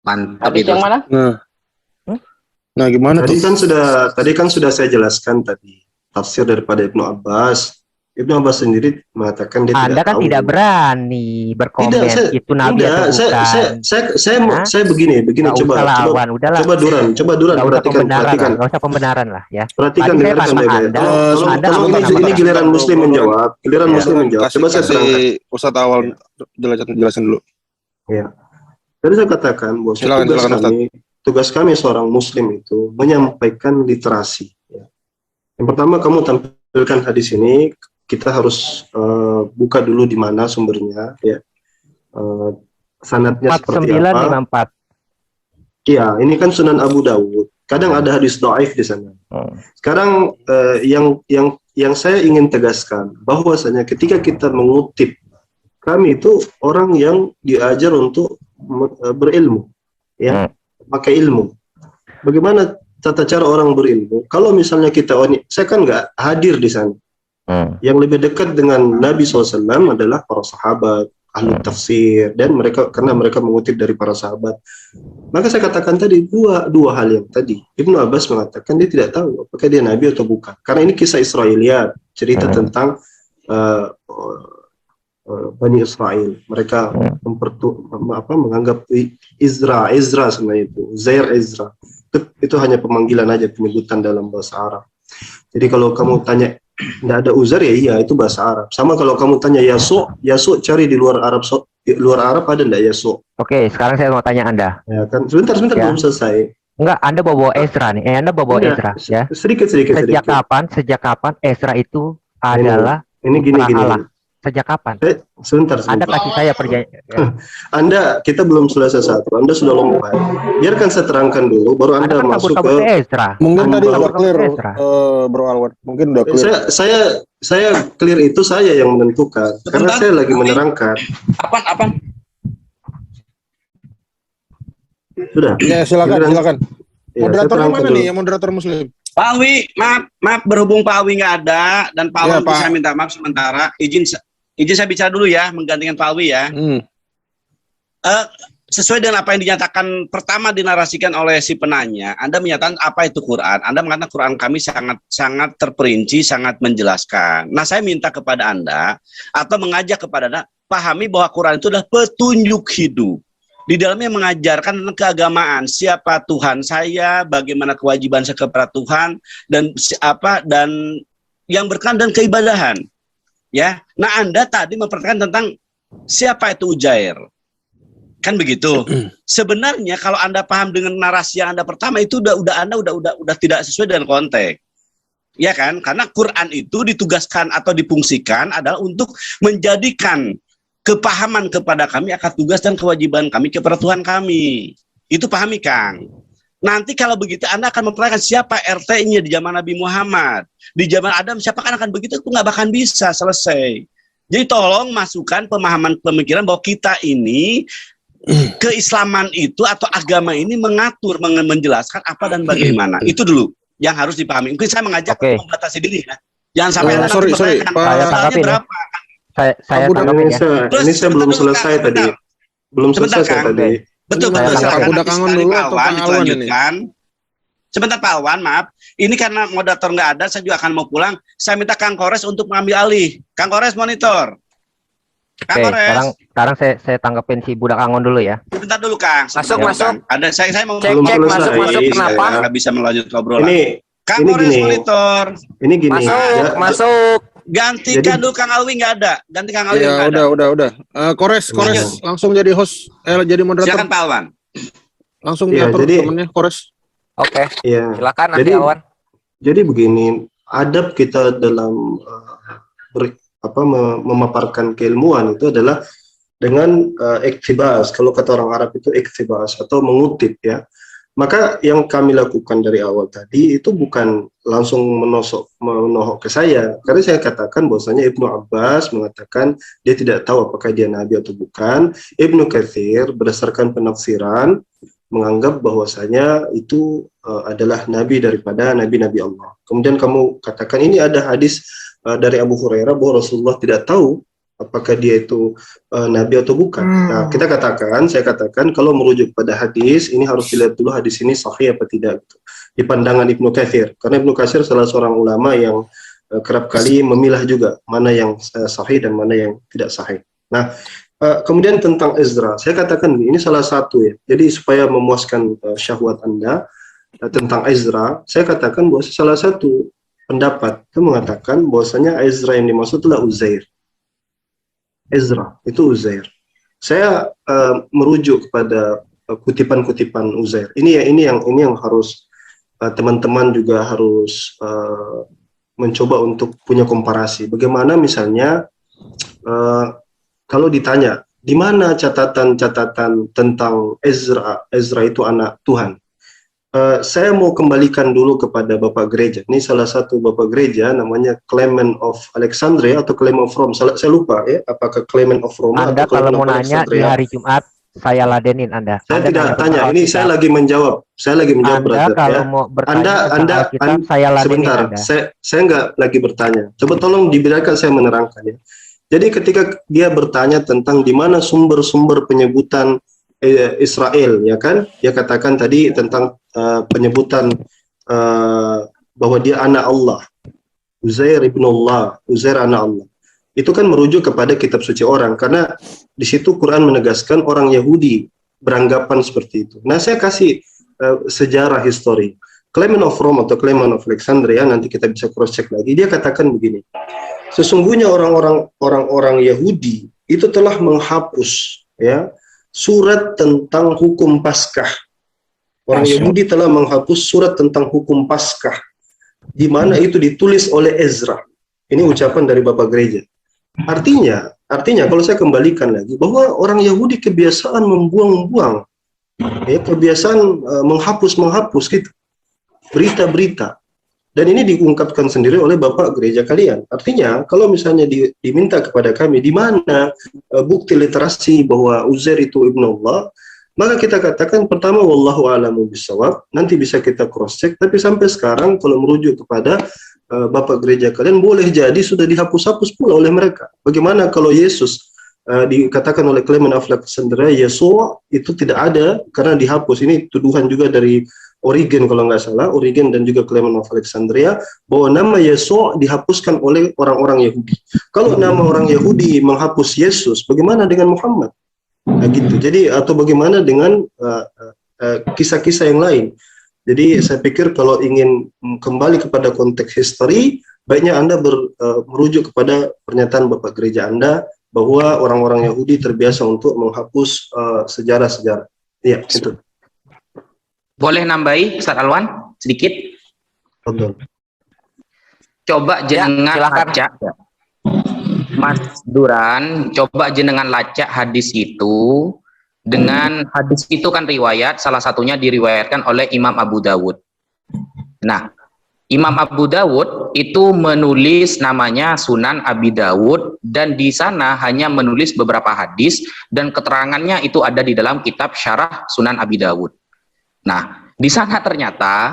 Mantap Hadis itu. yang mana? Nah, gimana tadi tuh? kan sudah saya jelaskan tadi tafsir daripada Ibnu Abbas. Ibnu Abbas sendiri mengatakan dia Anda tidak kan tahu. tidak berani berkomen Tidak, itu Nabi atau bukan. Saya begini, Nggak coba usah lawan, udahlah. coba Duran, Nggak usah perhatikan. nggak usah pembenaran lah ya. Perhatikan, Tadi saya dengarkan sama baik-baik. Anda, Tolong Anda ini apa? giliran Muslim menjawab. Giliran Ya. Muslim menjawab. Coba saya terangkan. Ustaz awal jelasin dulu. Tadi saya katakan bahwa Silakan, tugas kami seorang Muslim itu menyampaikan literasi. Ya. Yang pertama kamu tampilkan hadis ini, kita harus buka dulu di mana sumbernya, ya. Sanadnya seperti apa? 4954. Iya, ini kan Sunan Abu Dawud. Kadang ada hadis dhaif di sana. Sekarang yang saya ingin tegaskan bahwasanya ketika kita mengutip, kami itu orang yang diajar untuk berilmu, ya, pakai ilmu. Bagaimana tata cara orang berilmu? Kalau misalnya saya kan nggak hadir di sana. Yang lebih dekat dengan Nabi SAW adalah para sahabat, ahli tafsir, dan karena mereka mengutip dari para sahabat. Maka saya katakan tadi dua hal yang tadi. Ibnu Abbas mengatakan dia tidak tahu apakah dia Nabi atau bukan. Karena ini kisah Israiliyat, cerita tentang Bani Israel. Mereka menganggap Ezra sebenarnya itu, Ezra. Itu hanya pemanggilan aja, penyebutan dalam bahasa Arab. Jadi kalau kamu tanya tidak ada Uzair, ya iya, itu bahasa Arab. Sama kalau kamu tanya Yasu cari di luar Arab, ada enggak Yasu? Oke, sekarang saya mau tanya Anda. Ya kan, sebentar Ya. belum selesai. Enggak, Anda bawa Ezra nih. Anda bawa Enggak, Ezra ya. Sedikit. Sejak kapan Ezra itu adalah Ini gini. Allah? Sejak kapan? Sebentar. Anda kasih saya perjanjian. Kita belum selesai satu. Anda sudah lompat. Biarkan saya terangkan dulu, baru Anda Anda kan masuk kabur ke. Ezra. Mungkin tadi Kabur udah clear, Ezra. Bro Alwan. Mungkin udah clear. Saya clear itu saya yang menentukan. Karena saya lagi menerangkan. Apaan? Sudah. Ya, silakan. Ya, saya Moderatornya terangkan mana dulu. nih? Yang moderator Muslim. Pak Wi, maaf berhubung Pak Wi nggak ada dan Pak Ya, Wi Pak. bisa minta maaf sementara. Izin saya bicara dulu ya, menggantikan Pak Wi ya. Sesuai dengan apa yang dinyatakan pertama dinarasikan oleh si penanya, Anda menyatakan apa itu Quran. Anda mengatakan Quran kami sangat terperinci, sangat menjelaskan. Nah, saya minta kepada Anda atau mengajak kepada Anda pahami bahwa Quran itu adalah petunjuk hidup. Di dalamnya mengajarkan tentang keagamaan, siapa Tuhan saya, bagaimana kewajiban saya kepada Tuhan, dan yang berkenaan dengan keibadahan. Ya, nah Anda tadi mempertanyakan tentang siapa itu Uzair. Kan begitu. Sebenarnya kalau Anda paham dengan narasi yang Anda pertama itu udah tidak sesuai dengan konteks. Ya kan? Karena Quran itu ditugaskan atau difungsikan adalah untuk menjadikan kepahaman kepada kami akan tugas dan kewajiban kami kepada Tuhan kami. Itu pahami, Kang. Nanti kalau begitu Anda akan mempertanyakan siapa RT-nya di zaman Nabi Muhammad. Di zaman Adam siapa kan akan begitu, itu nggak akan bisa selesai. Jadi tolong masukkan pemahaman pemikiran bahwa kita ini keislaman itu atau agama ini mengatur, menjelaskan apa dan bagaimana. Itu dulu yang harus dipahami. Mungkin saya mengajak untuk membatasi diri ya. Jangan sampai Anda sorry, mempertanyakan Saya tanggapin ya. berapa. Saya Abu tanggapin ya. Ini saya belum selesai tadi. Belum selesai saya tadi. Betul, Saya silakan Pak nanti Kuda Kangon sekali dulu Pak atau Alwan Pak Alwan ini? dilanjutkan. Sebentar Pak Alwan, maaf. Ini karena moderator nggak ada, saya juga akan mau pulang. Saya minta Kang Kores untuk mengambil alih. Kang Kores monitor. Kang Oke, Kores. sekarang saya tanggapin si budak Angon dulu ya. Sebentar dulu Kang. Masuk, Sebentar, masuk. Kang. Ada saya mau Cek, Belum cek, selesai. masuk, kenapa? Saya nggak bisa melanjutkan obrolan. Kang Ini Kores gini. monitor. Ini gini. Masuk. Gantikan dulu Kang Alwi nggak ada. Ganti Kang Alwi Ya nggak ada. udah. Kores langsung jadi host, jadi moderator. Silakan Pak Alwan. Langsung Ya, diatur jadi- temennya Kores. Oke, Ya. silakan nanti Jadi- Alwan. Jadi begini, adab kita dalam memaparkan keilmuan itu adalah dengan iktibas. Kalau kata orang Arab itu iktibas atau mengutip ya. Maka yang kami lakukan dari awal tadi itu bukan langsung menohok ke saya. Karena saya katakan bahwasanya Ibnu Abbas mengatakan dia tidak tahu apakah dia nabi atau bukan. Ibnu Katsir berdasarkan penafsiran menganggap bahwasanya itu adalah nabi daripada nabi-nabi Allah. Kemudian kamu katakan ini ada hadis dari Abu Hurairah bahwa Rasulullah tidak tahu apakah dia itu nabi atau bukan. Nah, saya katakan kalau merujuk pada hadis ini harus dilihat dulu hadis ini sahih apa tidak gitu. Di pandangan Ibnu Katsir. Karena Ibnu Katsir salah seorang ulama yang kerap kali memilah juga mana yang sahih dan mana yang tidak sahih. Nah, kemudian tentang Ezra, saya katakan ini salah satu ya. Jadi supaya memuaskan syahwat Anda tentang Ezra, saya katakan bahwa salah satu pendapat itu mengatakan bahwasanya Ezra yang dimaksud adalah Uzair. Ezra itu Uzair. Saya merujuk kepada kutipan-kutipan Uzair. Ini yang harus teman-teman juga harus mencoba untuk punya komparasi. Bagaimana misalnya kalau ditanya, di mana catatan-catatan tentang Ezra itu anak Tuhan? Saya mau kembalikan dulu kepada Bapak Gereja. Ini salah satu Bapak Gereja, namanya Clement of Alexandria atau Clement of Rome. Saya lupa ya, apakah Clement of Rome Anda atau kalau Clement mau of nanya di Alexandria. hari Jumat, saya ladenin Anda. Saya Anda tidak nanya tanya, tentang ini Alkitab. saya lagi menjawab. Saya lagi menjawab, Anda brother. kalau Ya. mau bertanya tentang Anda, Alkitab, saya ladenin sebentar, Anda. saya nggak lagi bertanya. Coba tolong dibiarkan saya menerangkan ya. Jadi ketika dia bertanya tentang di mana sumber-sumber penyebutan Israel, ya kan? Dia katakan tadi tentang penyebutan bahwa dia anak Allah. Uzair ibn Allah, Uzair anak Allah. Itu kan merujuk kepada kitab suci orang, karena di situ Quran menegaskan orang Yahudi beranggapan seperti itu. Nah, saya kasih sejarah histori. Clement of Rome atau Clement of Alexandria, nanti kita bisa cross check lagi. Dia katakan begini. Sesungguhnya orang-orang Yahudi itu telah menghapus ya surat tentang hukum Paskah. Orang Yahudi telah menghapus surat tentang hukum Paskah, di mana itu ditulis oleh Ezra. Ini ucapan dari Bapak Gereja. Artinya kalau saya kembalikan lagi bahwa orang Yahudi kebiasaan membuang-buang, ya, kebiasaan menghapus gitu berita-berita. Dan ini diungkapkan sendiri oleh Bapak Gereja kalian. Artinya, kalau misalnya diminta kepada kami, di mana bukti literasi bahwa Uzair itu Ibnu Allah, maka kita katakan pertama, wallahu a'lamu bishawab, nanti bisa kita cross-check, tapi sampai sekarang kalau merujuk kepada Bapak Gereja kalian, boleh jadi sudah dihapus-hapus pula oleh mereka. Bagaimana kalau Yesus dikatakan oleh Clement of Alexandria, Yesua itu tidak ada karena dihapus. Ini tuduhan juga dari Origen kalau nggak salah, Origen dan juga Clement of Alexandria, bahwa nama Yesus dihapuskan oleh orang-orang Yahudi. Kalau nama orang Yahudi menghapus Yesus, bagaimana dengan Muhammad? Nah, gitu. Jadi atau bagaimana dengan kisah-kisah yang lain? Jadi saya pikir kalau ingin kembali kepada konteks history, baiknya Anda merujuk kepada pernyataan Bapak Gereja Anda bahwa orang-orang Yahudi terbiasa untuk menghapus sejarah-sejarah. Iya, itu. Boleh nambahi Ustaz Alwan sedikit? Betul. Coba jenengan silakan. lacak, Mas Duran, coba jenengan lacak hadis itu dengan hadis itu kan riwayat, salah satunya diriwayatkan oleh Imam Abu Dawud. Nah, Imam Abu Dawud itu menulis namanya Sunan Abi Dawud, dan di sana hanya menulis beberapa hadis dan keterangannya itu ada di dalam kitab Syarah Sunan Abi Dawud. Nah, di sana ternyata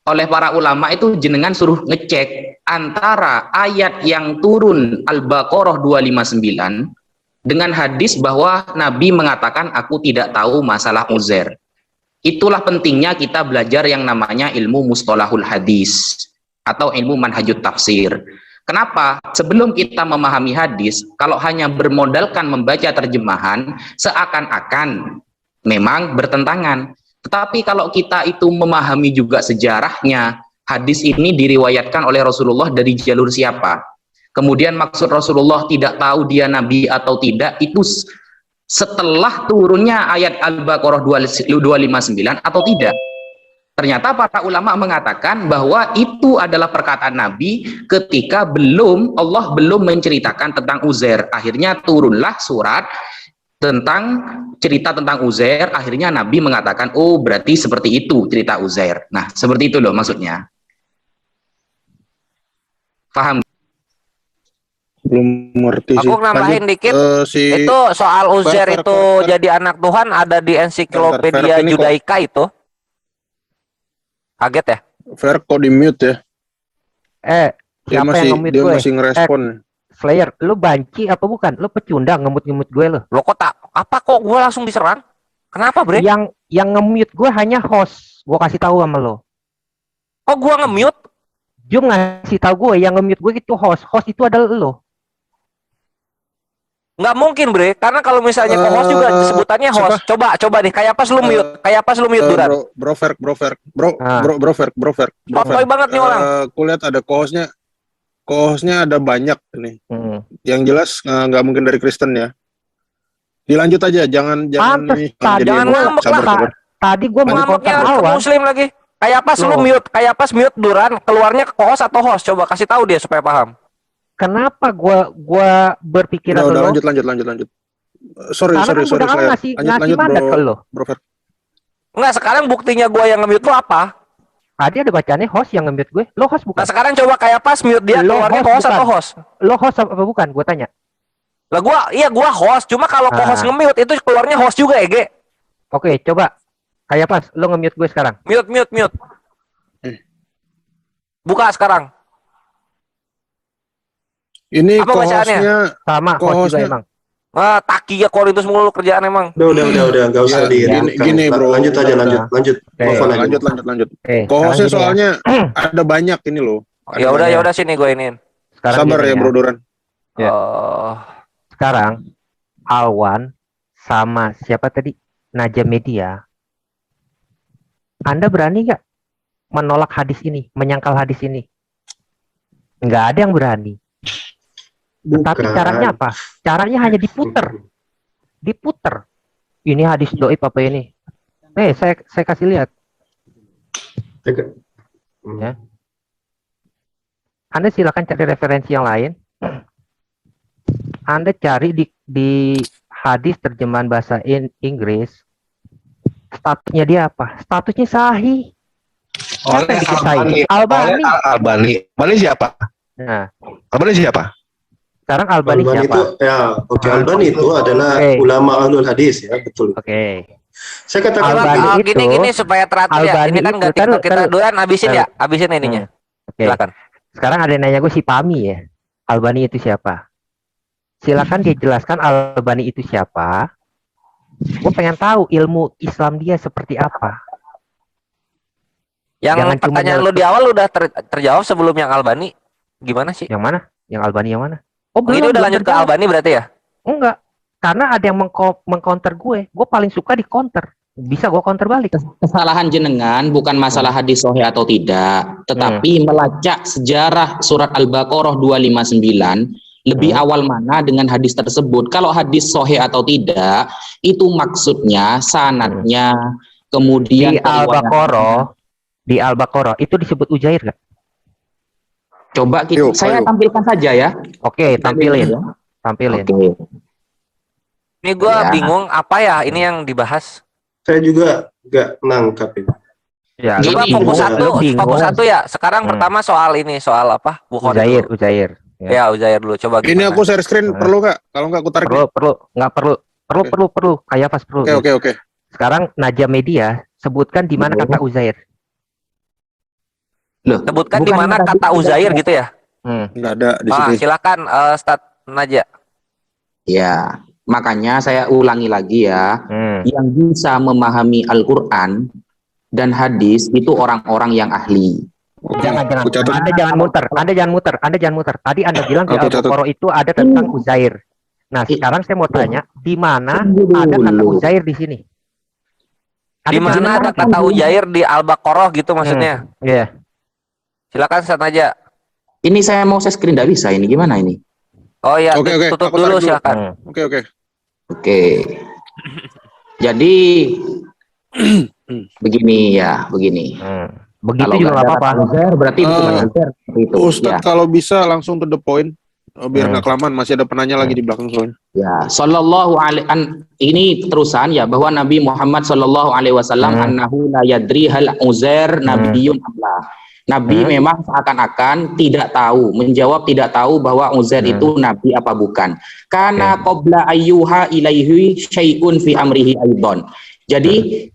oleh para ulama itu jenengan suruh ngecek antara ayat yang turun Al-Baqarah 259 dengan hadis bahwa Nabi mengatakan aku tidak tahu masalah Uzair. Itulah pentingnya kita belajar yang namanya ilmu mustalahul hadis atau ilmu manhajut tafsir. Kenapa? Sebelum kita memahami hadis, kalau hanya bermodalkan membaca terjemahan, seakan-akan memang bertentangan. Tetapi kalau kita itu memahami juga sejarahnya, hadis ini diriwayatkan oleh Rasulullah dari jalur siapa? Kemudian maksud Rasulullah tidak tahu dia Nabi atau tidak, itu setelah turunnya ayat Al-Baqarah 259 atau tidak. Ternyata para ulama mengatakan bahwa itu adalah perkataan Nabi ketika Allah belum menceritakan tentang Uzair. Akhirnya turunlah surat tentang cerita tentang Uzair. Akhirnya Nabi mengatakan, oh berarti seperti itu cerita Uzair. Nah, seperti itu loh maksudnya. Paham? Belum ngerti sih. Aku nambahin dikit. Si Itu soal Uzair itu jadi anak Tuhan ada di ensiklopedia ini kok. Judaika itu. Kaget ya? Fer kok di mute ya? Dia Siapa masih yang nge-mute dia gue? masih ngerespon. Slayer, lu banci apa bukan? Lu pecundang ngemut-ngemut gue lu. Lo kok tak apa kok gue langsung diserang? Kenapa, Bre? Yang nge-mute gue hanya host. Gue kasih tahu sama lo. Kok gue nge-mute? Jum ngasih tahu gue yang nge-mute gue itu host. Host itu adalah lo. Nggak mungkin, Bre, karena kalau misalnya co-host juga sebutannya host. Coba nih, kayak pas lu mute, Duran. Broverk. Sotoy banget nih orang. Kulihat ada co-hostnya ada banyak nih. Yang jelas nggak mungkin dari Kristen ya. Dilanjut aja, jangan Pantes, ini. jangan ngambek lah. Tadi gue mau Ngambeknya kontak ke awal. muslim lagi. Kayak pas lu mute, Duran, keluarnya ke co-host atau host. Coba kasih tahu dia supaya paham. Kenapa gua berpikiran udah, lo? lanjut. Sorry. Ngasih mandat ke lo. Enggak, sekarang buktinya gua yang nge-mute lu apa? Tadi ada bacaannya host yang nge-mute gue. Lo host bukan? Nah, sekarang coba kayak pas mute dia Lo keluarnya host host atau bukan? host? Lo host apa bukan? Gue tanya. Lah gua host, cuma kalau co-host nge-mute itu keluarnya host juga ya, Ge. Oke, coba. Kayak pas lo nge-mute gue sekarang. Mute. Buka sekarang. Ini Apa bacaannya? Sama host juga emang. Taki ya Korintus mulu kerjaan emang. Udah, enggak usah gini, bro. Lanjut aja, lanjut. Lanjut. Co-hostnya soalnya ada banyak ini loh. Ya udah sini gue iniin. Sabar ya, Bro Duran. Ya. Sekarang Alwan sama siapa tadi? Naja Media. Anda berani nggak menolak hadis ini, menyangkal hadis ini? Nggak ada yang berani. Tapi caranya apa? Caranya hanya diputer. Ini hadis doib apa ini? Saya kasih lihat. Ya. Anda silakan cari referensi yang lain. Anda cari di hadis terjemahan bahasa Inggris. Statusnya dia apa? Statusnya sahih. Siapa yang bikin sahih? Albani siapa? Nah, Albani siapa? sekarang Albani siapa? Albani itu adalah ulama ahlul hadis ya, betul. Saya katakan gini supaya teratur ya. Ini kan nggak kita Duran habisin ininya. Silakan. Sekarang ada yang nanya gue si Pami ya. Albani itu siapa? Silakan dia jelaskan Albani itu siapa. Gue pengen tahu ilmu Islam dia seperti apa. Yang pertanyaan lu di awal udah terjawab sebelum yang Albani. Gimana sih? Yang mana? Yang Albani yang mana? Ini udah lanjut ke Albani berarti ya? Enggak. Karena ada yang mengcounter gue. Gue paling suka di counter. Bisa gue counter balik. Kesalahan jenengan bukan masalah hadis sahih atau tidak, tetapi melacak sejarah surat Al-Baqarah 259 lebih awal mana dengan hadis tersebut. Kalau hadis sahih atau tidak, itu maksudnya sanadnya, kemudian di Al-Baqarah itu disebut Uzair nggak? Coba saya tampilkan saja ya. Oke, tampilin. Ini gue bingung apa ya ini yang dibahas. Saya juga nggak nangkap ini. Ya, Coba Gini, fokus satu ya. Sekarang pertama soal ini, soal apa? Bukhari dulu. Uzair. Ya, Uzair dulu. Coba Ini gimana? aku share screen, perlu nggak? Kalau nggak aku tarik. Nggak perlu. Kayak pas perlu. Oke. Sekarang Naja Media, sebutkan di mana kata Uzair. Loh, Sebutkan di bukan mana kata Uzair gitu ya. Nggak ada di sini. Silakan Ustaz Naja. Ya, makanya saya ulangi lagi ya. Yang bisa memahami Al-Qur'an dan hadis itu orang-orang yang ahli. Jangan. Anda jangan muter. Tadi Anda bilang di Al-Baqarah itu ada tentang Uzair. Nah, sekarang saya mau tanya, di mana ada kata Uzair di sini? Di mana ada kata Uzair di Al-Baqarah gitu maksudnya? Iya. Silakan Ustaz Naja. Ini saya mau share screen, tidak bisa ini, gimana ini? Oh ya, Oke. tutup Aku dulu tarik silakan. Oke. Jadi begini. Begitu Kalau juga nggak nggak ada apa-apa. kata Uzair, berarti bukan Uzair, seperti itu. Ustadz, Ya. kalau bisa langsung to the point, biar nggak kelamaan. Masih ada penanya lagi di belakang soalnya. Ya, ini terusan ya, bahwa Nabi Muhammad sallallahu alaihi wasallam annahu la yadri hal Uzair nabiyyun amla. Nabi memang seakan-akan tidak tahu, menjawab tidak tahu bahwa Uzair itu nabi apa bukan. Karena qabla ayyuha ilaihi syai'un fi amrihi aidan. Jadi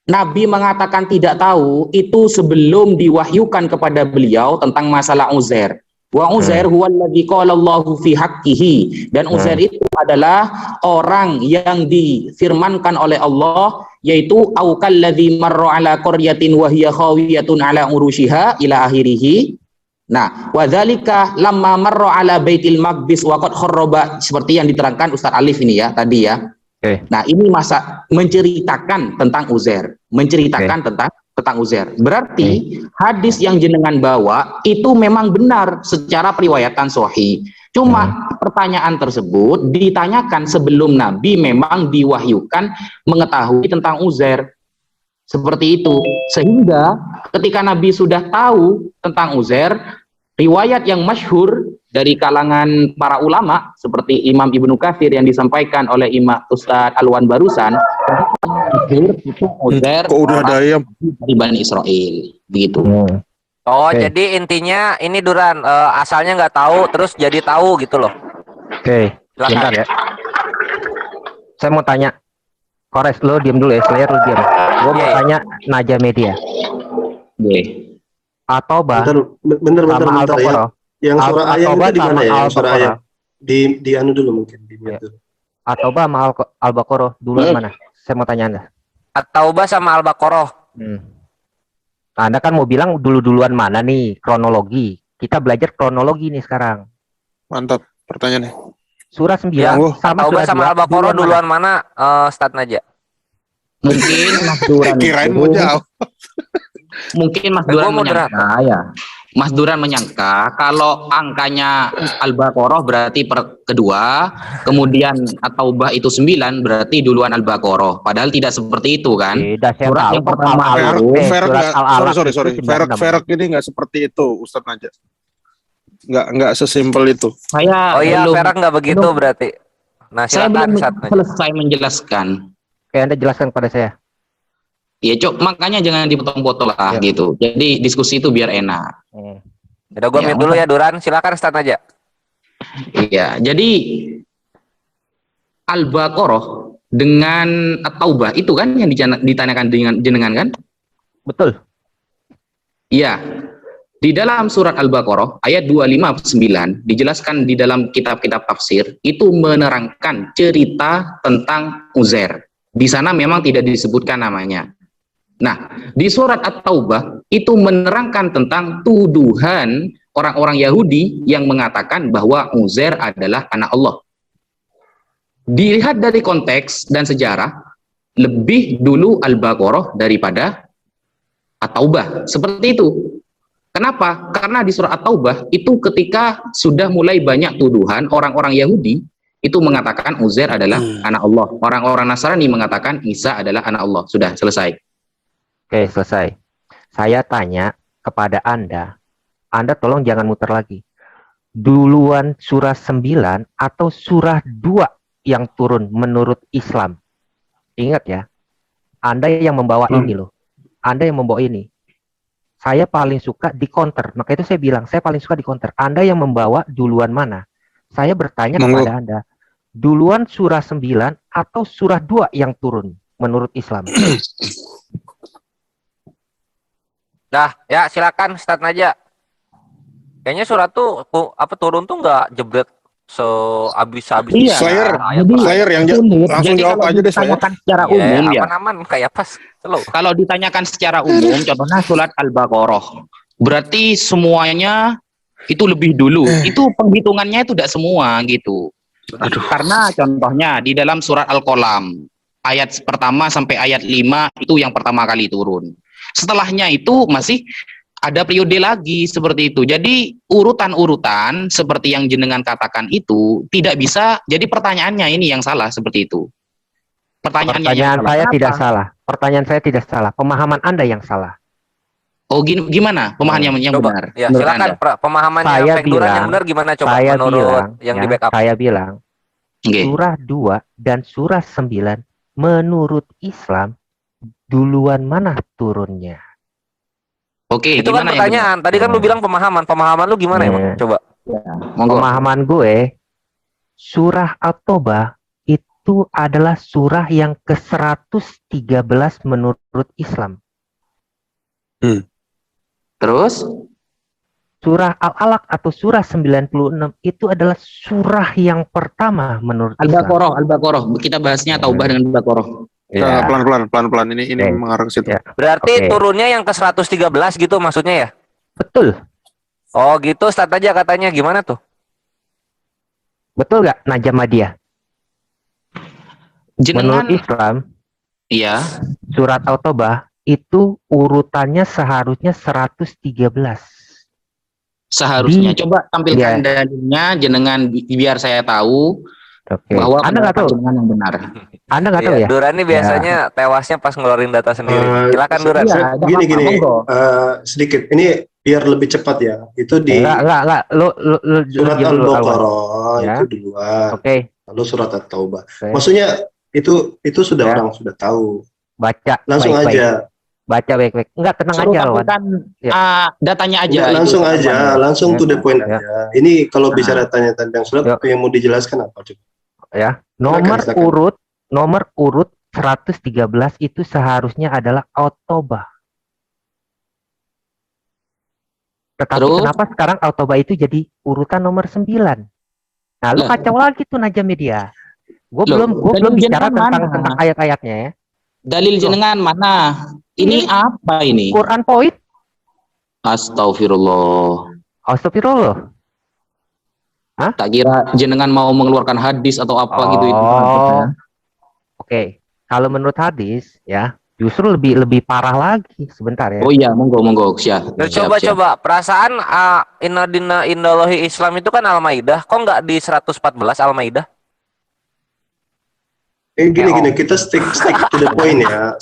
Nabi mengatakan tidak tahu itu sebelum diwahyukan kepada beliau tentang masalah Uzair. Wa Uzair huwallazi qala Allahu fi haqqihi, dan Uzair itu adalah orang yang difirmankan oleh Allah, yaitu au kalladzi marra ala qaryatin wa hiya khawiyatun ala urushiha ila akhirih. Nah, wa dzalika lamma marra ala baitil maqdis wa qad kharraba, seperti yang diterangkan Ustaz Alif ini ya tadi ya. Nah, ini masa menceritakan tentang Uzair, tentang Uzair. Berarti hadis yang jenengan bawa itu memang benar secara periwayatan sahih. Cuma pertanyaan tersebut ditanyakan sebelum Nabi memang diwahyukan mengetahui tentang Uzair. Seperti itu. Sehingga ketika Nabi sudah tahu tentang Uzair, riwayat yang masyhur dari kalangan para ulama seperti Imam Ibnu Katsir yang disampaikan oleh Imam Ustadz Alwan barusan, itu Uzair dari Bani Israel, begitu. Jadi intinya ini Duran asalnya nggak tahu terus jadi tahu gitu loh. Sebentar ya. Saya mau tanya, Kores lo diam dulu ya, Slayer lo diam. Gue mau tanya Naja Media. Atau bentar ya. Yang surah ayat itu di mana ya? Yang surah ayat di anu dulu mungkin di dulu. At-Taubah sama Al-Baqarah dulu mana? Saya mau tanya Anda. At-Taubah sama Al-Baqarah. Anda kan mau bilang duluan mana nih kronologi. Kita belajar kronologi nih sekarang. Mantap pertanyaannya. Surah 9 sama Taubah sama Al-Baqarah duluan mana Ustaz Naja? Mungkin Mas Duran kirain mau jauh. Mungkin Mas Duran menyangka ya. Mas Duran menyangka kalau angkanya Al-Baqarah berarti kedua, kemudian At-Taubah itu 9 berarti duluan Al-Baqarah. Padahal tidak seperti itu kan. Surat yang pertama Ferek ini nggak seperti itu, Ustadz Naja. Nggak sesimpel itu. Ferek nggak begitu berarti. Nah, silakan saya belum selesai menjelaskan. Anda jelaskan pada saya. Ya Cok, makanya jangan dipotong-potong lah gitu. Jadi diskusi itu biar enak. Udah gue mute dulu ya Duran, silakan start aja. Iya, jadi Al-Baqarah dengan At-Taubah itu kan yang ditanyakan dengan jenengan kan? Betul. Iya. Di dalam surat Al-Baqarah ayat 259 dijelaskan di dalam kitab-kitab tafsir itu menerangkan cerita tentang Uzair. Di sana memang tidak disebutkan namanya. Nah, di surat At-Taubah itu menerangkan tentang tuduhan orang-orang Yahudi yang mengatakan bahwa Uzair adalah anak Allah. Dilihat dari konteks dan sejarah, lebih dulu Al-Baqarah daripada At-Taubah. Seperti itu. Kenapa? Karena di surat At-Taubah itu ketika sudah mulai banyak tuduhan orang-orang Yahudi itu mengatakan Uzair adalah anak Allah. Orang-orang Nasrani mengatakan Isa adalah anak Allah. Sudah selesai. Oke, selesai. Saya tanya kepada Anda tolong jangan muter lagi. Duluan surah 9 atau surah 2 yang turun menurut Islam? Ingat ya, Anda yang membawa ini loh. Anda yang membawa ini. Saya paling suka di counter. Maka itu saya bilang, saya paling suka di counter. Anda yang membawa duluan mana? Saya bertanya kepada Anda, duluan surah 9 atau surah 2 yang turun menurut Islam? Dah, ya silakan Ustaz Naja. Kayaknya surat tuh turun tuh nggak jebret sehabis-habis. Iya. Slayer yang langsung Jadi jawab kalau aja deh Slayer. ditanyakan secara umum ya. Aman-aman kayak pas. Slow. Kalau ditanyakan secara umum, contohnya surat Al-Baqarah, berarti semuanya itu lebih dulu. Itu penghitungannya itu tidak semua gitu. Karena contohnya di dalam surat Al-Qalam, ayat pertama sampai ayat 5 itu yang pertama kali turun. Setelahnya itu masih ada periode lagi seperti itu. Jadi urutan-urutan seperti yang jenengan katakan itu tidak bisa. Jadi pertanyaannya ini yang salah seperti itu. Pertanyaan saya tidak salah. Pertanyaan saya tidak salah. Pemahaman Anda yang salah. Oh, gimana pemahaman yang Coba, benar? ya silakan pemahamannya yang benar gimana coba menurut yang di backup. Saya bilang surah 2 dan surah 9 menurut Islam duluan mana turunnya? Oke, itu kan pertanyaan. Tadi kan lu bilang pemahaman. Pemahaman lu gimana emang? Coba. Ya, pemahaman gue, surah At-Taubah itu adalah surah yang ke-113 menurut Islam. Terus? Surah Al-Alaq atau surah 96 itu adalah surah yang pertama menurut Islam. Al-Baqarah. Kita bahasnya Taubah dengan Al-Baqarah. Ya. Pelan-pelan ini mengarah ke situ. Ya. Berarti turunnya yang ke 113 gitu maksudnya ya? Betul. Oh gitu, start aja katanya. Gimana tuh? Betul nggak Najamadiyah? Menurut Islam, iya. Surat At-Taubah itu urutannya seharusnya 113. Seharusnya. Coba tampilkan dalilnya jenengan biar saya tahu. Bahwa Anda nggak tahu dengan yang benar. Anda nggak tahu ya? Duran ini biasanya tewasnya pas ngeluarin data sendiri. Silakan Duran. Gini, sedikit. Ini biar lebih cepat ya. Itu di enggak. Surat Al-Baqarah itu duluan. Lalu surat At-Taubah. Maksudnya itu sudah orang sudah tahu. Baca. Langsung aja. Baca baik-baik. Enggak, tenang aja lawan. Datanya aja. Langsung aja, langsung to the point aja. Ini kalau bicara tanya tentang surat yang mau dijelaskan apa coba? Ya, nomor urut 113 itu seharusnya adalah At-Taubah. Tetapi kenapa sekarang At-Taubah itu jadi urutan nomor 9? Nah, lu kacau lagi tuh Najamadiyah. Gue belum bicara tentang ayat-ayatnya ya. Dalil jenengan mana? Ini apa ini? Quran Point. Astagfirullah. Hah? Tak kira jenengan mau mengeluarkan hadis atau apa gitu itu. Oke. Kalau menurut hadis ya, justru lebih parah lagi. Sebentar ya. Oh iya, monggo siap. Coba perasaan inna dina indallahi Islam itu kan Al-Maidah. Kok nggak di 114 Al-Maidah? Gini, kita stick to the point ya.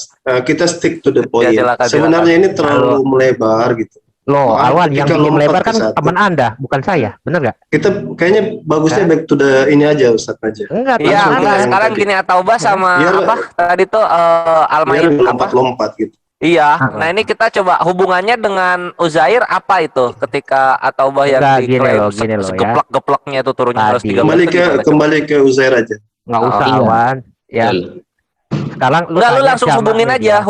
Kita stick to the point. Sebenarnya ini terlalu melebar gitu. Loh, Alwan, yang bikin melebar kan teman Anda, bukan saya, bener gak? Kita kayaknya bagusnya back to the ini aja, Ustaz aja. Enggak, sekarang gini At-Taubah sama apa tadi tuh Al-Maidah lompat gitu. Iya, nah ini kita coba hubungannya dengan Uzair apa itu ketika At-Taubah yang diklaim segeplak-geplaknya itu turunnya 113. Kembali ke Uzair aja. Nggak usah Alwan, ya. Sekarang lu langsung hubungin aja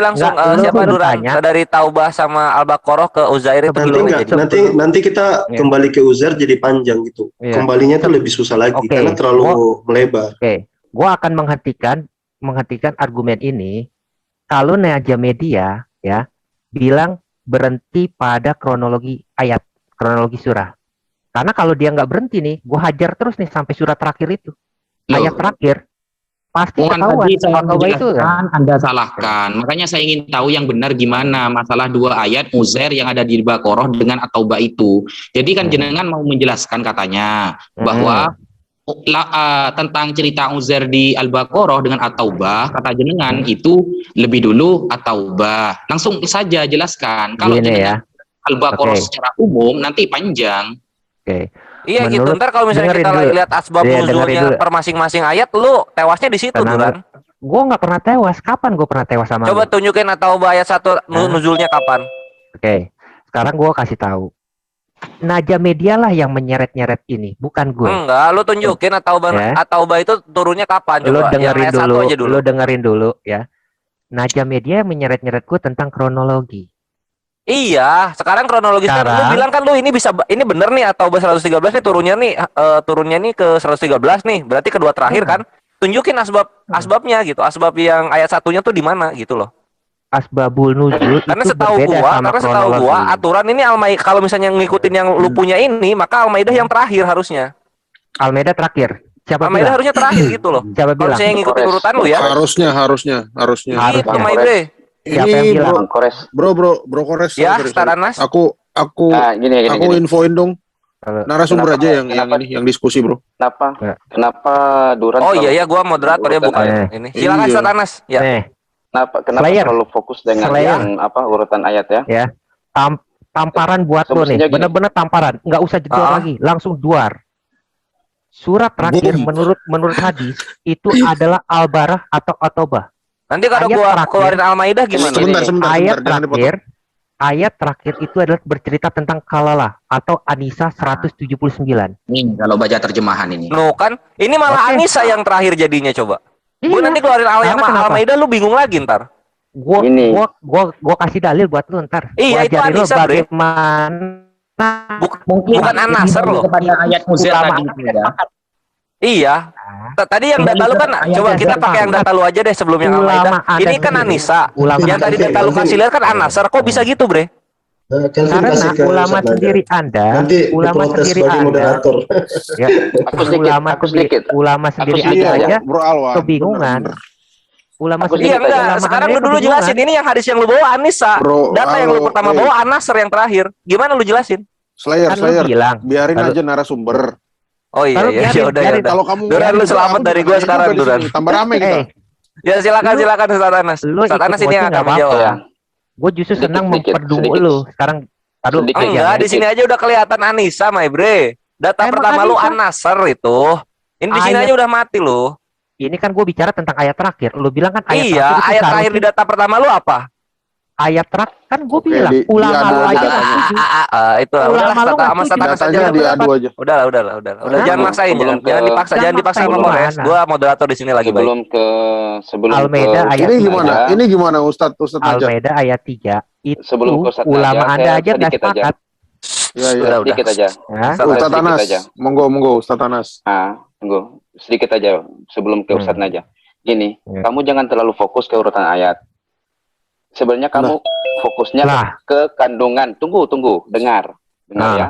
langsung siapa Duran dari Taubah sama Al-Baqarah ke Uzair itu nanti kita kembali ke Uzair jadi panjang gitu. Kembalinya tuh lebih susah lagi karena terlalu melebar. Gua akan menghentikan argumen ini kalau Najamadiyah ya bilang berhenti pada kronologi ayat, kronologi surah. Karena kalau dia nggak berhenti nih, gua hajar terus nih sampai surat terakhir itu. Ayat terakhir pasti ketahuan itu kan Anda salahkan. Makanya saya ingin tahu yang benar gimana masalah dua ayat Uzair yang ada di Baqarah dengan At-Taubah itu. Jadi kan jenengan mau menjelaskan katanya bahwa tentang cerita Uzair di Al-Baqarah dengan At-Taubah, kata jenengan itu lebih dulu At-Taubah. Langsung saja jelaskan. Kalau jenengan Al-Baqarah secara umum nanti panjang. Iya gitu. Ntar kalau misalnya kita lihat asbab nuzulnya per masing-masing ayat, lu tewasnya di situ, Duran. Gue nggak pernah tewas. Kapan gue pernah tewas sama Coba lu? tunjukin at-taubah ayat 1 nuzulnya kapan? Oke, sekarang gue kasih tahu. Naja Media lah yang menyeret-nyeret ini, bukan gue. Enggak, lu tunjukin at-taubah Ya. at-taubah itu turunnya kapan Lu coba? Yang dengerin ayat 1 dulu, aja dulu. lu dengerin dulu ya. Naja Media yang menyeret-nyeret gue tentang kronologi. Iya, sekarang kronologisnya lu Sekarang- bilang kan lu ini bisa ini bener nih at-taubah 113 nih turunnya nih ke 113 nih. Berarti kedua terakhir kan? Tunjukin asbabnya gitu. Asbab yang ayat 1-nya tuh di mana gitu loh. Asbabul nuzul Karena itu setahu berbeda gua, sama karena setahu kronologi. gua aturan ini kalau misalnya ngikutin yang lu punya ini, maka Al-Maidah yang terakhir harusnya. Al-Maidah terakhir. Siapa Al-Maidah bilang? harusnya terakhir gitu loh. Siapa Kalau bilang? misalnya ngikutin Kores. urutan lu ya. Harusnya. Harusnya. Gitu, Maibre. Siapa yang Ini bilang? bro, Kores. bro Kores. Ya, sorry. Staranas. Aku Gini. infoin dong narasumber Kenapa- aja yang diskusi bro. Kenapa Duran Oh selalu iya gua moderatornya urutan bukan ayat? ini. Silakan Iya. Staranas. Ya. Nih, Kenapa Slayer. terlalu fokus dengan Slayer. yang urutan ayat ya? ya. Tamparan buat lo nih. Semestinya gini. Bener-bener tamparan. Nggak usah jedor lagi. Langsung duar. Surat terakhir menurut hadis itu adalah Al-Barah atau At-Taubah. Nanti kalau Ayat gua terakhir. keluarin Al-Maidah gimana? Sebentar, Ayat jangan dipotong. terakhir itu adalah bercerita tentang Kalalah atau Anisa 179. Nih kalau baca terjemahan ini. No kan, ini malah Oke. Anissa yang terakhir jadinya coba. Gua Iya. nanti keluarin Karena kenapa? Al-Maidah lu bingung lagi ntar. Ini. Gua kasih dalil buat lu ntar. Iya, Gua itu ajarin lu Anissa, Bre. bagaimana Bukan An-Nasr loh. Kepada ayat Uzair Ulama. tadi itu ya. Iya. Tadi yang data lu kan, coba kita pakai yang data lu aja deh sebelum yang Ulama Al-Maidah. ada Ini kan sendiri. Anissa. Ulama Yang tadi sendiri. data lu kasih lihat kan An-Nasr. Kok bisa gitu, Bre? Karena ulama sendiri Anda, Nanti ulama diprotes sendiri sebagai Anda, moderator. ya, ulama sedikit. ulama sendiri sedikit Anda aja. aja Bro Alwan. kebingungan. Ulama Aku sendiri Iya enggak, ulama sekarang Anda lu dulu kebingungan. jelasin ini yang hadis yang lu bawa Anissa. Bro, Data yang lu halo, pertama bawa An-Nasr yang terakhir. Gimana lu jelasin? Slayer, Kan lu bilang. biarin Kalau- aja narasumber. Oh iya Kalau iya, ya udah ya udah. Kalau kamu Duran, lu selamat dari gua sekarang, Duran. Tambah rame kita. Ya silakan Ustaz Anas. Lu Ustaz ikut Anas ini yang voting akan nggak menjawab. apa-apa. Gue justru senang memperdumu sedikit. lu. Sekarang aduh, Sedikit. Enggak, di sini aja udah kelihatan Anissa, my bre. Data Emang pertama lu Anissa? An-Nasr itu. Ini di sini Ayat- aja udah mati lu. ini kan gue bicara tentang ayat terakhir. Lu bilang kan ayat Iya, terakhir itu ayat terakhir di seharusnya- data pertama lu apa? ayat terakhir kan gue Oke, bilang ulama diadu lu aja aja nggak datanya. setuju. Itu lah, udahlah, Ulama lu sama nggak Ustaz setuju. Anas aja. Datanya diadu aja. Udahlah. Udah, jangan maksain, sebelum jangan ke- dipaksa, jangan dipaksa maksain ngomong, gimana? Res. Gua moderator di sini lagi baik. Sebelum Al-Maidah ke ayat Ini tiga. gimana? Ini gimana Ustadz Najat? Al-Maidah ayat 3 itu Sebelum ke Ustaz ulama Najat, Anda saya aja nggak sedikit aja. sepakat. Iya, iya. Udah. sedikit aja. Ya. Ustadz sedikit Anas, aja. monggo Ustadz Anas. Tunggu sedikit aja sebelum ke Ustaz Najat. Gini, Ya. kamu jangan terlalu fokus ke urutan ayat. Sebenarnya kamu fokusnya Lah. ke kandungan. Tunggu, dengar Nah. ya.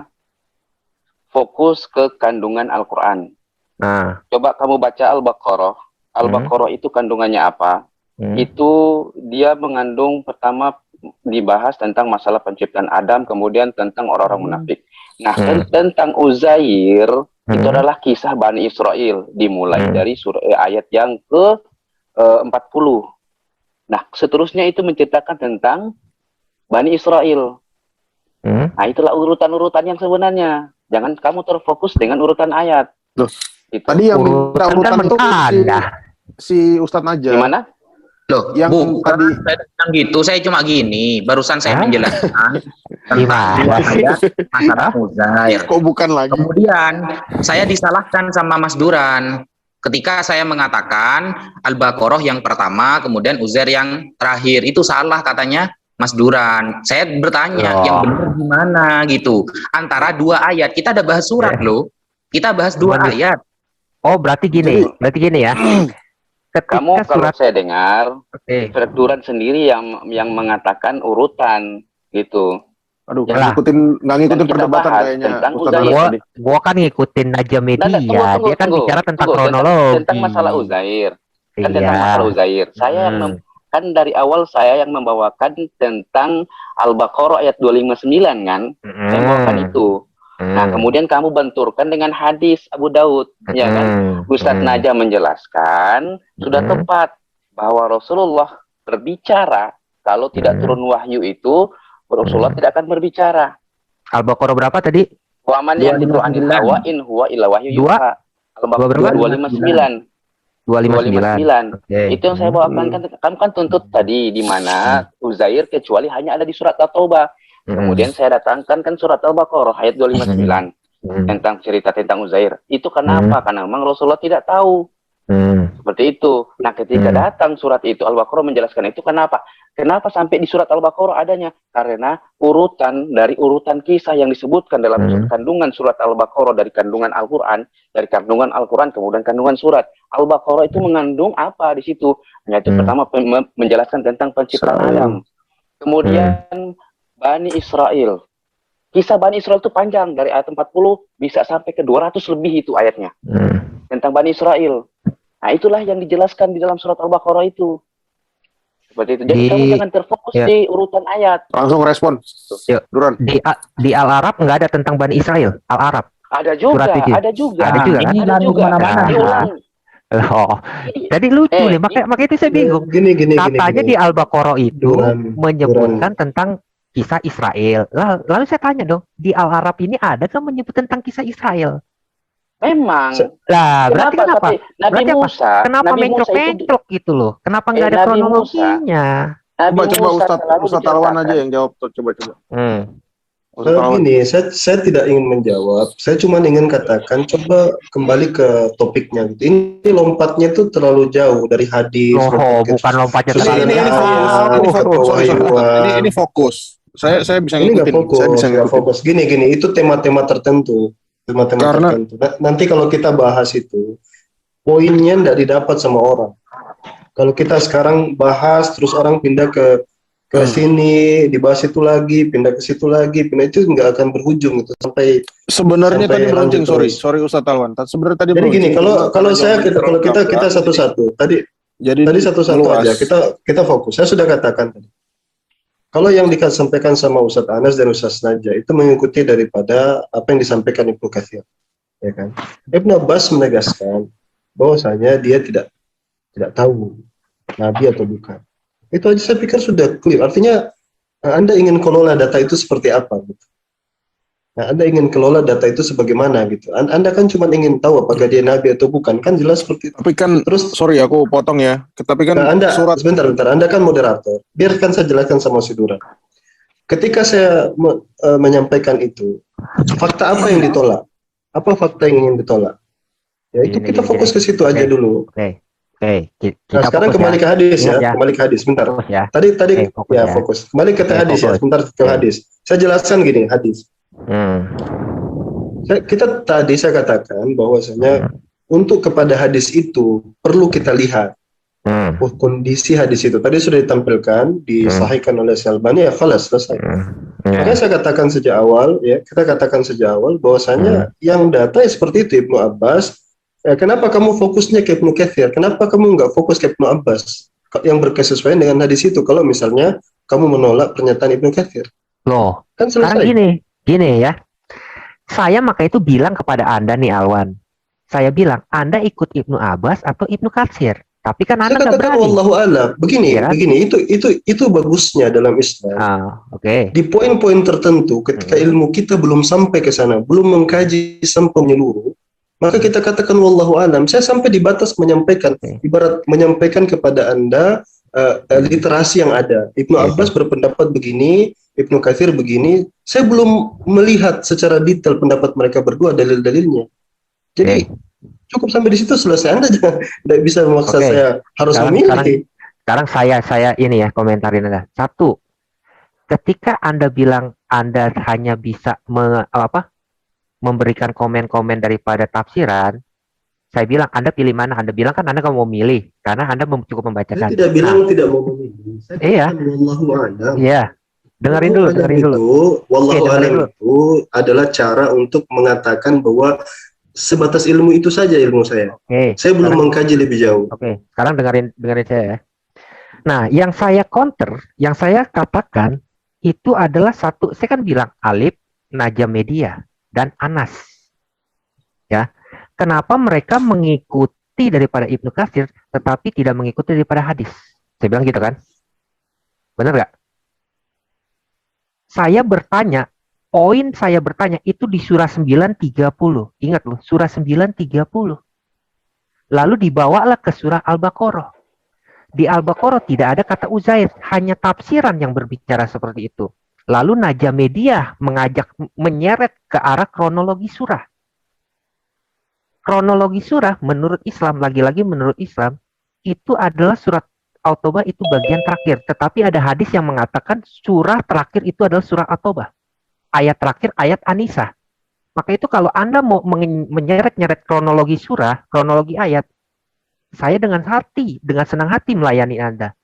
Fokus ke kandungan Al-Quran. Nah, Coba kamu baca Al-Baqarah. Al-Baqarah itu kandungannya apa? Itu dia mengandung pertama dibahas tentang masalah penciptaan Adam, kemudian tentang orang-orang munafik. Nah, tentang Uzair itu adalah kisah Bani Israel dimulai dari surah ayat yang ke 40. Nah, seterusnya itu menceritakan tentang Bani Israel. Nah, itulah urutan-urutan yang sebenarnya. Jangan kamu terfokus dengan urutan ayat. Loh, Gitu. tadi yang minta Urutan urutan itu bercanda. si Ustadz Najat. Gimana? Loh, Yang Bu, tadi- saya bilang gitu, saya cuma gini, barusan saya Hah? menjelaskan tentang Gimana dua sih? ayat masalah Uzair. Kok bukan lagi? Kemudian saya disalahkan sama Mas Duran ketika saya mengatakan Al-Baqarah yang pertama, kemudian Uzair yang terakhir. Itu salah katanya Mas Duran. Saya bertanya, Loh. yang benar gimana gitu. Antara dua ayat, kita ada bahas surat loh. Kita bahas dua Gimana? ayat. Oh, berarti gini ya. Ketika Kamu kalau surat saya dengar, Oke. Ustaz Duran sendiri yang mengatakan urutan gitu. Aduh, Lah. nggak ngikutin Dan kita perdebatan bahas kayaknya tentang Ustadz Uzair. Anas Gua, tadi. gua kan ngikutin Naja Media. Tunggu, Dia kan bicara tentang tunggu, kronologi. tentang masalah Uzair. Kan tentang Iya. masalah Uzair. Saya yang kan dari awal saya yang membawakan tentang Al-Baqarah ayat 259 kan. Saya membawakan itu. Nah, kemudian kamu benturkan dengan hadis Abu Daud, ya kan? Ustadz Najah menjelaskan sudah tepat bahwa Rasulullah berbicara kalau tidak turun wahyu itu Rasulullah tidak akan berbicara. Al-Baqarah berapa tadi? Wa man yang itu anil hawa in huwa illa wahyu Dua? yuha. Al-Baqarah Dua berapa? 259. 259. 259. Oke. Itu yang saya bawakan kan, kamu kan tuntut tadi di mana Uzair kecuali hanya ada di surat At-Taubah. Kemudian saya datangkan kan surat Al-Baqarah ayat 259 tentang cerita tentang Uzair. Itu kenapa? Karena memang Rasulullah tidak tahu. Seperti itu. Nah, ketika datang surat itu Al-Baqarah menjelaskan itu kenapa? Kenapa sampai di surat Al-Baqarah adanya? Karena urutan kisah yang disebutkan dalam kandungan surat Al-Baqarah dari kandungan Al-Qur'an, kemudian kandungan surat Al-Baqarah itu mengandung apa di situ? Yaitu pertama menjelaskan tentang penciptaan Adam. Kemudian Bani Israel. Kisah Bani Israel itu panjang dari ayat 40 bisa sampai ke 200 lebih itu ayatnya. Tentang Bani Israel. Nah, itulah yang dijelaskan di dalam surat Al-Baqarah itu. Seperti itu. Jadi kamu jangan terfokus di urutan ayat. Langsung respon. Duran. Di Al-Arab nggak ada tentang Bani Israel. Al-Arab. Ada juga. Ada juga kan? Ini ada juga. Diulang. Oh, jadi lucu nih. Makanya itu saya bingung. Katanya di Al-Baqarah itu menyebutkan tentang kisah Israel. Lalu saya tanya dong, di Al-Arab ini ada kan menyebut tentang kisah Israel? Memang. Lah, berarti kenapa? Nabi Musa, kenapa menclok-menclok gitu loh? Kenapa nggak ada kronologinya? Coba Ustadz Alwan aja yang jawab. Coba. Gini, saya tidak ingin menjawab. Saya cuma ingin katakan, coba kembali ke topiknya. Ini lompatnya itu terlalu jauh dari hadis. Bukan lompatnya terlalu jauh. Ini fokus. Saya bisa ngikutin. Saya bisa fokus. Gini, itu tema-tema tertentu. Tertentu. Nanti kalau kita bahas itu, poinnya tidak didapat sama orang. Kalau kita sekarang bahas, terus orang pindah ke sini, dibahas itu lagi, pindah ke situ lagi, pindah itu nggak akan berujung itu sampai. Sebenarnya tadi berujung. Sorry Ustadz Alwan. Sebenarnya tadi. Jadi gini, kalau kita satu-satu. Tadi satu-satu aja. Kita fokus. Saya sudah katakan tadi. Kalau yang disampaikan sama Ustadz Anas dan Ustadz Najah itu mengikuti daripada apa yang disampaikan Ibnu Katsir, ya kan? Ibnu Abbas menegaskan bahwasanya dia tidak tahu Nabi atau bukan. Itu aja saya pikir sudah clear. Artinya Anda ingin kelola data itu seperti apa? Gitu. Nah, Anda ingin kelola data itu sebagaimana gitu. Anda kan cuma ingin tahu apakah dia Nabi atau bukan, kan jelas seperti itu. Tapi kan, sorry aku potong ya. Tapi kan Anda, sebentar, Anda kan moderator. Biarkan saya jelaskan sama si Duran. Ketika saya menyampaikan itu, fakta apa yang ditolak? Apa fakta yang ingin ditolak? Ya itu kita fokus ke situ aja dulu. Oke. Nah, sekarang kembali ke hadis ya. Kembali ke hadis, bentar. Tadi fokus. Kembali ke hadis ya, sebentar ke hadis. Saya jelaskan gini, hadis. Saya katakan bahwasanya untuk kepada hadis itu perlu kita lihat kondisi hadis itu. Tadi sudah ditampilkan, disahihkan oleh Syalbani, ya khalas, selesai. Makanya saya katakan sejak awal, bahwasanya yang data seperti itu Ibnu Abbas. Kenapa kamu fokusnya ke Ibnu Katsir? Kenapa kamu nggak fokus ke Ibnu Abbas yang berkesesuaian dengan hadis itu? Kalau misalnya kamu menolak pernyataan Ibnu Katsir, loh, kan selesai. Sekarang gini ya, saya maka itu bilang kepada Anda nih Alwan, saya bilang Anda ikut Ibnu Abbas atau Ibnu Katsir, tapi kan Anda nggak berani. Wallahu a'lam. Begini, itu bagusnya dalam Islam. Di poin-poin tertentu, ketika ilmu kita belum sampai ke sana, belum mengkaji sampai menyeluruh, maka kita katakan wallahu a'lam. Saya sampai di batas menyampaikan, ibarat menyampaikan kepada Anda literasi yang ada. Ibnu Abbas berpendapat begini, Ibnu Katsir begini. Saya belum melihat secara detail pendapat mereka berdua, dalil-dalilnya. Jadi cukup sampai di situ selesai. Anda jangan tidak bisa memaksa saya harus memilih. Sekarang saya ini ya komentarin Anda. Satu, ketika Anda bilang Anda hanya bisa memberikan komen-komen daripada tafsiran, saya bilang Anda pilih mana? Anda bilang kan Anda nggak mau milih karena Anda cukup membacakan. Saya tidak bilang tidak mau memilih. Saya wallahu a'lam. Iya. Dengerin dulu. Wallahu a'lam itu adalah cara untuk mengatakan bahwa sebatas ilmu itu saja ilmu saya. Saya belum mengkaji lebih jauh. Sekarang dengerin saya ya. Nah, yang saya counter, yang saya katakan itu adalah satu. Saya kan bilang Alif, Najam Media dan Anas. Ya. Kenapa mereka mengikuti daripada Ibnu Katsir tetapi tidak mengikuti daripada hadis? Saya bilang gitu kan? Benar nggak? Poin saya bertanya itu di surah 930. Ingat loh, surah 930. Lalu dibawalah ke surah Al-Baqarah. Di Al-Baqarah tidak ada kata Uzair, hanya tafsiran yang berbicara seperti itu. Lalu Najamediyah mengajak menyeret ke arah kronologi surah. Kronologi surah menurut Islam, lagi-lagi menurut Islam, itu adalah surat At-Taubah itu bagian terakhir. Tetapi ada hadis yang mengatakan surah terakhir itu adalah surah At-Taubah. Ayat terakhir, ayat An-Nisa. Maka itu kalau Anda mau menyeret-nyeret kronologi surah, kronologi ayat, saya dengan senang hati melayani Anda.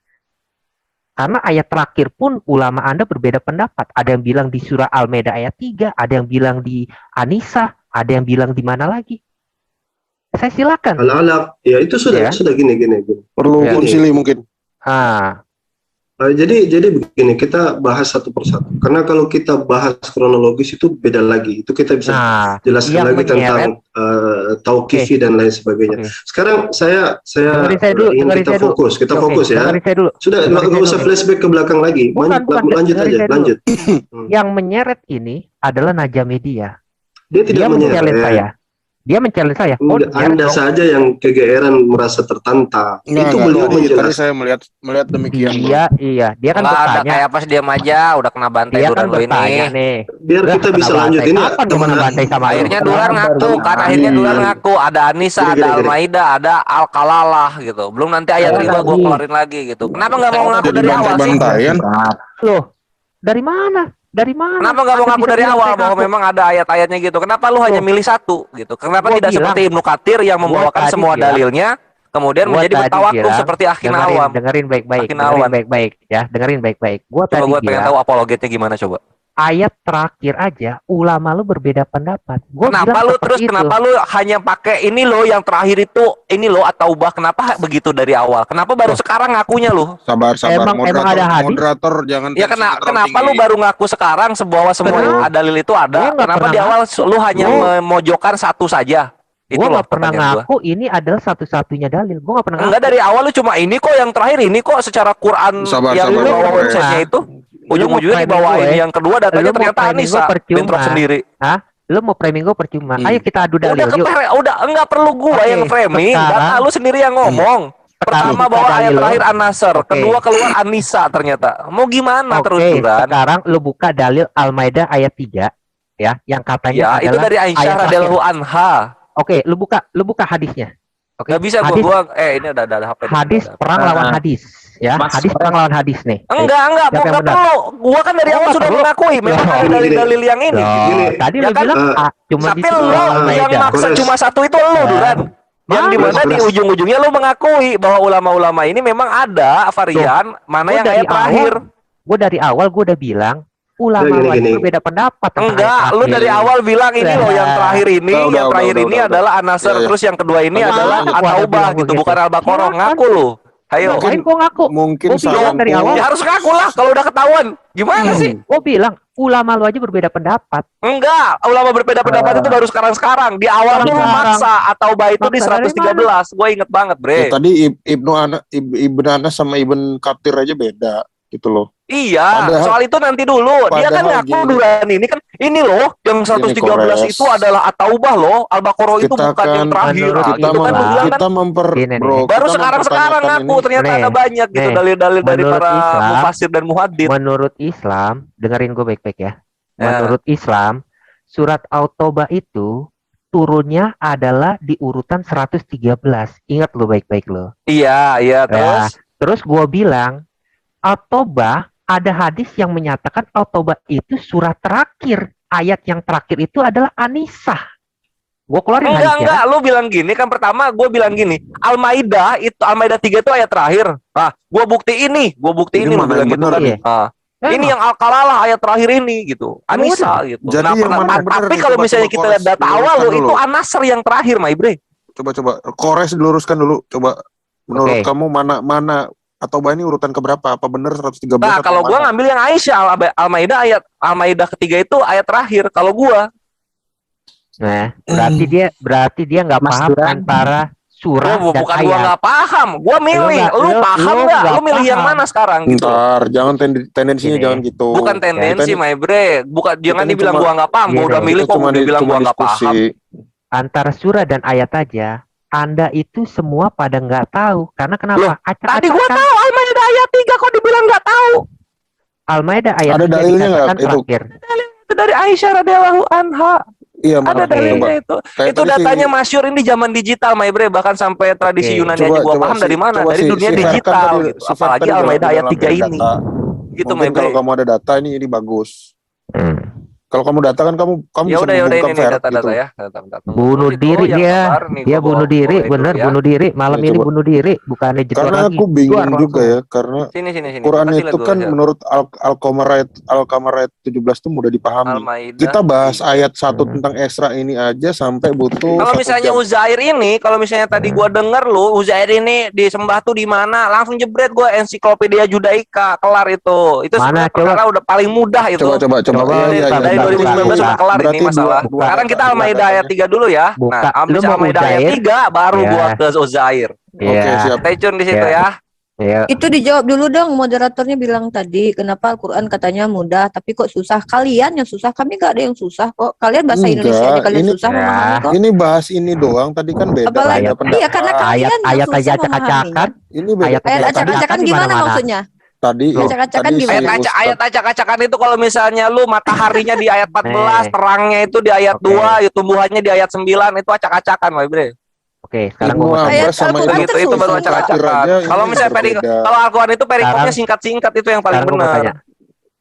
Karena ayat terakhir pun ulama Anda berbeda pendapat. Ada yang bilang di surah Al-Maidah ayat 3, ada yang bilang di An-Nisa, ada yang bilang di mana lagi. Saya silakan. Al-Alaq, ya itu sudah gini. Perlu konsili mungkin. Jadi begini, kita bahas satu persatu. Karena kalau kita bahas kronologis itu beda lagi. Itu kita bisa jelaskan lagi tentang tauqifi dan lain sebagainya. Sekarang saya ingin kita fokus ya. Sudah nggak usah flashback ke belakang lagi. Lanjut aja. Yang menyeret ini adalah Najamediyah. Dia tidak menyeret saya. Dia men-challenge saya. Anda saja yang kegeeran merasa tertantang. Itu beliau menjelaskan. Tadi saya melihat demikian. Dia kan bertanya. Ada kayak pas diam aja, udah kena bantai Duran lo ini. Nih. Biar kita bisa lanjut ini. Akhirnya Duran ngaku kan, akhirnya Duran ngaku ada An-Nisa, ada Al-Maidah, ada Al-Kalalah gitu. Belum nanti ayat riba gue keluarin lagi gitu. Kenapa nggak mau ngaku dari awal sih? Loh, dari mana? Kenapa nggak mau ngaku dari awal bahwa memang ada ayat-ayatnya gitu? Kenapa lu hanya milih satu gitu? Kenapa tidak seperti Ibnu Katsir yang membawakan semua dalilnya, kemudian menjadi bertawakuf seperti Akhin Awam? Dengerin baik-baik ya. Gua pengen tahu apologetnya gimana coba. Ayat terakhir aja ulama lu berbeda pendapat. Kenapa lu hanya pakai ini lo yang terakhir itu ini lo At-Taubah? Kenapa begitu dari awal? Kenapa baru sekarang ngakunya lu? Sabar. Emang ada hadis? Moderator jangan. Ya kenapa lu baru ngaku sekarang bahwa semua dalil itu ada? Kenapa di awal lu hanya memojokkan satu saja? Gue nggak pernah ngaku ini adalah satu-satunya dalil. Gue nggak pernah ngaku. Enggak, dari awal lu cuma ini kok yang terakhir ini kok secara Quran yang lu bawa websitenya itu. Ujung-ujungnya dibawain yang kedua datanya ternyata An-Nisa bentrok sendiri. Lu mau framing gue percuma. Ayo kita adu dalil. Udah enggak perlu gua yang framing, data lu sendiri yang ngomong. Pertama bawa ayat terakhir An-Nasr, kedua keluar An-Nisa ternyata. Mau gimana terus Duran? Sekarang lu buka dalil Al-Maidah ayat 3 ya, yang katanya itu dari Aisyah radhiyallahu anha. Oke, lu buka hadisnya. Gak bisa gua ini udah ada HP. Hadis perang lawan hadis ya. Hadis perang lawan hadis nih. Enggak perlu. Gua kan dari awal sudah mengakui memang ada dalil-dalil yang ini. Tadi lu bilang cuma tapi lu yang maksa cuma satu itu lu Duran. Yang dimana di ujung-ujungnya lu mengakui bahwa ulama-ulama ini memang ada varian mana yang ayat terakhir. Gua dari awal gua udah bilang ulama berbeda pendapat. Enggak, lu dari awal bilang ini loh yang terakhir ini, yang terakhir ini adalah An-Nasr, terus yang kedua ini adalah At-Taubah gitu, bukan Al-Baqarah. Ngaku lu. Ayo. Mungkin dari awal. Ya harus ngaku lah kalau udah ketahuan. Gimana sih? Gua bilang ulama lu aja berbeda pendapat. Enggak, ulama berbeda pendapat itu baru sekarang. Di awal tuh lu maksa At-Taubah itu di 113. Gue inget banget, Bre. Tadi Ibnu Anas sama Ibnu Katsir aja beda gitu loh. Iya, soal itu nanti dulu. Dia kan ngaku Duran ini kan ini loh yang 113 itu adalah At-Taubah loh. Al-Baqarah itu bukan yang terakhir. Baru sekarang ngaku ternyata ada banyak gitu dalil-dalil dari para mufassir dan muhaddits. Menurut Islam, dengerin gue baik-baik ya. Menurut Islam, surat At-Taubah itu turunnya adalah di urutan 113. Ingat lo baik-baik lo. Iya, terus. Terus gue bilang At-Taubah ada hadis yang menyatakan At-Taubah itu surat terakhir. Ayat yang terakhir itu adalah An-Nisa. Gue keluarin hadisnya. Enggak, lu bilang gini kan pertama gue bilang gini, Al-Maidah 3 itu ayat terakhir. Gue bukti ini lu bilang gitu kan. Ini yang Al-Kalalah ayat terakhir ini gitu. An-Nisa gitu. Tapi kalau misalnya kita lihat data awal lo itu An-Nasr yang terakhir, Maibre. Coba Kores diluruskan dulu. Coba menurut kamu mana At-Taubah ini urutan keberapa? Apa benar 113? Nah, kalau gua ngambil yang Aisyah Al-Maidah ketiga itu ayat terakhir kalau gua. Nah, berarti dia nggak paham antara surah dan bukan ayat. Gua nggak paham, gua milih. Lu paham nggak? Lu milih yang mana sekarang? Gitu. Ntar, jangan tendensinya jangan gitu. Bukan tendensi, my bre. Bukan, jangan dibilang gua nggak paham. Gua udah milih kok, udah bilang gua nggak paham. Antara surah dan ayat aja. Anda itu semua pada nggak tahu. Karena kenapa? Loh, tadi gua Acak-acakan tahu Al-Maidah ayat 3 kok dibilang nggak tahu. Al-Maidah ayat Ada 3 dalilnya dikatakan nggak itu? terakhir. Itu dari Aisyah radhiyallahu anha. Iya, Ada mana dalilnya itu. Kayak Itu tadi datanya si- masyhur ini zaman digital, Maibre, bahkan sampai tradisi Oke. Yunani aja gua paham dari mana? Dari dunia digital gitu. Apalagi Al-Maidah ayat 3 ini. Gitu, Mungkin kalau Maibre. kamu ada data ini bagus. Hmm. Kalau kamu data kan kamu Ya bisa udah ini menghubungkan fair data-data gitu. ya. Data-data. Bunuh Itu diri yang dia. kabar nih, Dia gua bunuh bawa- diri, bawa itu bener ya. bunuh diri. Malam Ya, ini coba. bunuh diri, bukannya jedor Karena lagi. aku bingung Keluar juga langsung. ya, karena Sini. Quran Kasih itu lihat kan gua, menurut Al-Qamarayat 17 itu mudah dipahami. Al-Maidah. Kita bahas ayat 1 Hmm. tentang Esra ini aja sampai butuh Kalau 1 misalnya jam. Uzair ini, kalau misalnya tadi gua denger lu Uzair ini disembah tuh di mana, langsung jebret gua ensiklopedia Judaika, kelar itu. Itu Mana, sebenarnya perkara udah paling mudah itu. Coba. Coba Iya, Dari buka, 2019 buka. udah kelar ini Berarti masalah. dua Sekarang kita data Al-Maidah ayat datanya. 3 dulu ya. Buka. Nah, Lu habis mau Al-Maidah ayat Uzair? 3 baru Ya. gua ke Uzair. Oke, Ya. siap. Stay tune di situ Ya. ya. Ya. Itu dijawab dulu dong, moderatornya bilang tadi, kenapa Al-Quran katanya mudah, tapi kok susah? Kalian yang susah, kami gak ada yang susah kok. Kalian bahasa Enggak, Indonesia aja kalian ini- susah Ya. memahami kok. Ini bahas ini doang, tadi kan beda. Apalagi, beda pendapat. iya karena kalian yang Ayat susah memahaminya. acak-acakan. Ini beda Ayat Ayat pendapat. acak-acakan di gimana mana-mana. maksudnya? Tadi Acak-acakan tadi gimana? Ayat acak-acakan itu kalau misalnya lu mataharinya di ayat 14, Nih. terangnya itu di ayat Oke. 2, ya tumbuhannya di ayat 9, itu acak-acakan, Maibre. Oke, sekarang Ilmu gua mau apa tanya. Ayat sama Al-Quran ilmu Itu baru tersusun. kafir acak-acakan. aja Kalau ini misalnya berbeda. kalau Al-Quran itu perikopnya Sekarang- singkat-singkat itu yang paling Sekarang gua mau tanya. benar.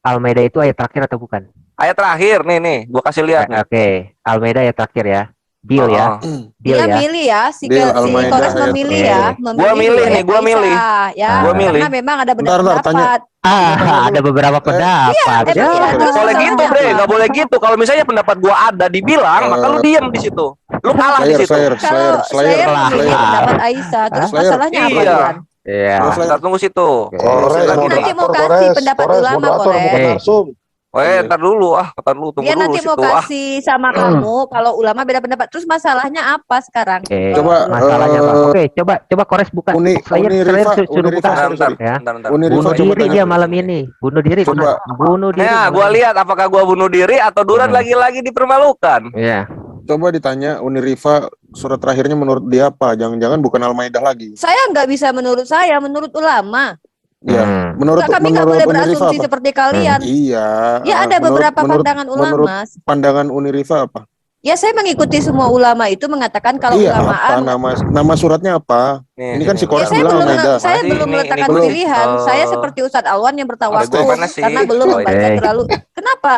Al-Maidah itu ayat terakhir atau bukan? Ayat terakhir nih, gua kasih lihat nih. Oke, Al-Maidah ayat terakhir ya. Deal ya. Deal Dia ya. milih ya, si Deal, Kores Al-Maidah ayat memilih terakhir. ya. Gua milih nih, ayat gua milih. Aisyah, ya. Gua milih. Karena memang ada beda Bentar, tanya. pendapat. Ada beberapa pendapat. emang Ya. iya, Nggak terus boleh sama gitu, apa? Bre. Nggak boleh gitu. Kalau misalnya pendapat gua ada dibilang, maka lu diem di situ. Lu kalah di situ. Kalau saya memilih Slayer. pendapat Aisyah, terus Slayer. masalahnya apa Iya. Tuan? Iya. Kita tunggu situ. Kores, Nanti moderator, mau kasih Kores, pendapat Kores, ulama, moderator, Kores. bukan narsum. Ntar dulu, tunggu Dia dulu nanti mau situ. kasih sama kamu kalau ulama beda pendapat. Terus masalahnya apa sekarang? Oke, Coba, masalahnya apa? Oke, coba Kores buka. Uni Rifa, suruh Uni buka. Rifa, sorry. Ya. Bentar. Uni Rifa, Bunuh coba diri tanya. dia malam ini. Bunuh diri. Coba. Bunuh diri. Ya, malam gua ini. lihat apakah gua bunuh diri atau Duran lagi-lagi dipermalukan. Iya. Coba ditanya Uni Rifa surat terakhirnya menurut dia apa? Jangan-jangan bukan Al-Maidah lagi. Saya nggak bisa menurut saya, menurut ulama. Ya, menurut Kami nggak menurut boleh Uni Rifa berasumsi apa? seperti kalian. Iya. Ya ada beberapa pandangan menurut ulama. pandangan Uni Rifa apa? Ya saya mengikuti semua ulama itu mengatakan kalau Iya, ulama apa nama suratnya apa? Nih, Ini kan si Ya, Kores saya bilang belum Al-Maidah. saya Masih belum ini meletakkan belum. pilihan. Saya seperti Ustadz Alwan yang bertawakuf Gimana sih? karena belum Oh, membaca iya. terlalu. Kenapa?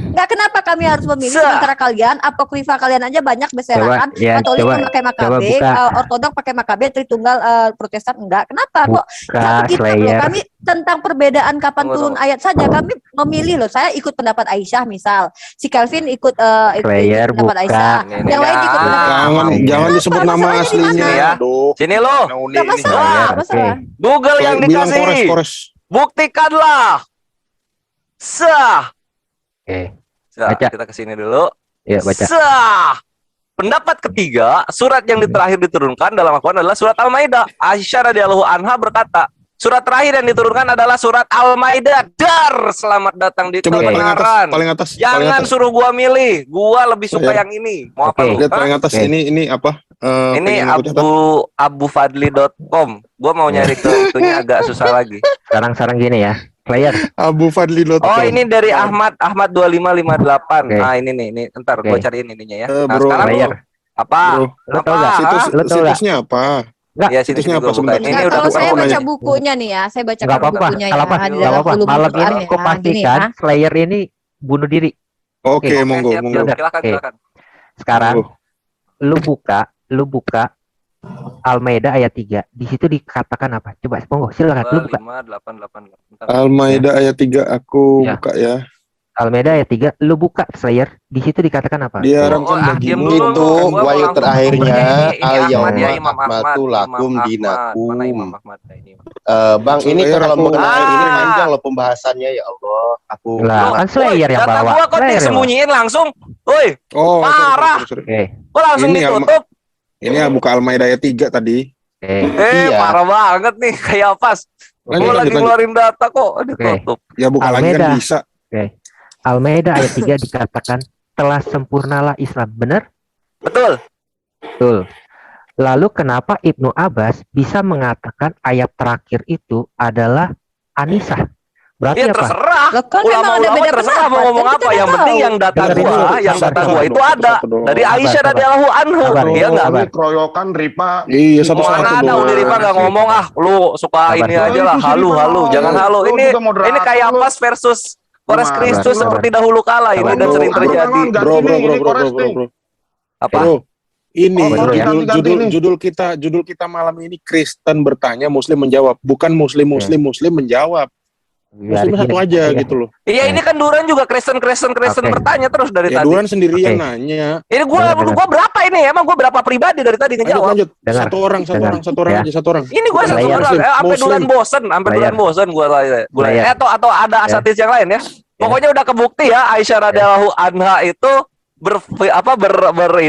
Nggak kenapa kami harus memilih sementara kalian apokrifa kalian aja banyak berserakan. Coba, ya, Katolik coba memakai Makabe, buka. Ortodok pakai Makabe, Tritunggal Protestan enggak. Kenapa kok? Buka Satu kitab loh. Slayer. Kami tentang perbedaan kapan Tunggu, turun tunggu. ayat saja kami memilih loh. Saya ikut pendapat Aisyah misal. Si Calvin ikut Slayer, pendapat buka. Aisyah. Ini, Yang lain ini, ikut pendapat Jangan disebut nama Masalahnya di aslinya. mana? Ya. Aduh. Sini lo, Nah, Uni Gak ini. masalah, Oke. masalah. Google yang Bilang dikasih. Kores. Buktikanlah. Sah. Oke. Sah, Baca. kita kesini dulu. Ya, baca. Sah. Pendapat ketiga, surat yang terakhir diturunkan dalam Al-Quran adalah surat Al-Maidah. Aisyah radhiyallahu anha berkata, surat terakhir yang diturunkan adalah surat Al-Maidah. Dar, selamat datang di Coba lihat kebenaran. paling atas. Jangan suruh gua milih, gua lebih suka ya. yang ini. Mau apa Oke. lu? Lihat paling Hah? atas. Oke. Ini apa? Ini pengen aku catat. abufadli.com. Gua mau nyari ke itunya agak susah lagi. Sekarang gini ya. Slayer. Abu Fadli Oh, ini dari Ahmad 2558. Oke. Nah, ini ntar Oke. gua cariin ininya ya. Nah, bro. sekarang lu Slayer. apa? Bro. Lo tau gak? Situs Lo tau gak? situsnya apa? Enggak. Ya, sini Situsnya gua apa buka. sebentar? Ini Nah, udah kalau gua saya aku baca nanya. bukunya nih ya, saya bacakan Enggak apa-apa. bukunya Kalau ya apa? di Enggak dalam apa-apa. ulumul Malam Quran ini ya. kau Gini pastikan ya. Slayer ini bunuh diri. Oke, Oke. monggo, Siap, monggo. silakan, Oke. silakan. Sekarang Monggo. lu buka Al-Maidah ayat 3. Di situ dikatakan apa? Coba monggo silakan lu buka. 5888. Al-Maidah ayat 3 aku Ya. buka ya. Al-Maidah ayat 3 lu buka Slayer. Di situ dikatakan apa? Diharamkan diam bagimu dulu, Itu lu. Gua mau wahyu langsung terakhirnya ini al Ahmad ya, yauma Imam Ahmad, akmaltu Imam lakum Ahmad. dinakum. Mana Imam Ahmad? Nah, ini. Bang, ini Slayer kalau aku- mengenai ini Ah. panjang loh pembahasannya ya Allah. Aku Lah, kan Slayer yang data bawa. gua kok Slayer yang disembunyiin langsung. Woi, Oh, Parah. sorry. Oke. gua langsung Ini ditutup. Ini ya buka Al-Maidah ayat 3 tadi. Oke. Iya. Parah banget nih kayak pas. Lanjut, Gua lagi lanjut. ngeluarin data kok ditutup. Ya buka lagi kan Al-Maidah. bisa. Al-Maidah ayat 3 dikatakan telah sempurnalah Islam. Benar? Betul. Betul. Lalu kenapa Ibnu Abbas bisa mengatakan ayat terakhir itu adalah Anisah? Berarti Ya apa? terserah. Lah kan emang ada Ulama-ulama beda terserah pendapat, mau ngomong kan apa. kita Yang nggak penting tahu. yang data Dengerin gua, dulu, yang sabar, data sabar. gua itu ada dari Aisyah Sabar. radhiyallahu anhu. Sabar, Iya enggak? sabar. Ini keroyokan Ripa. Iya, satu Mana satu ada dong. Uni Rifa nggak ngomong lu suka Sabar, ini sabar. aja lah Itu si halu Rifa halu ngomong. jangan halu Lu ini juga moderator, kayak lu. pas versus Kores Gimana? Kristus Sabar, seperti dahulu kala ini Sabar. dan sering Bro, terjadi. Bro, Apa? Bro, ini Oh, dulu ya. judul kita malam ini Kristen bertanya, Muslim menjawab, bukan Muslim menjawab. Muslim Biarin satu dia. aja Iya. gitu loh. Iya ini kan Duran juga Kristen Oke. bertanya terus dari Ya tadi. Duran sendirian Oke. nanya. Ini gua berapa ini? Emang gua berapa pribadi dari tadi ngejawab? Lanjut. Dengar. Satu orang Ya. aja, satu orang. Ini gua Bukan satu Layar. orang, sampai Muslim. Duran bosen, Layar. gua Layar. atau ada Ya. asatis yang lain ya. Pokoknya udah kebukti ya Aisyah radhiyallahu anha itu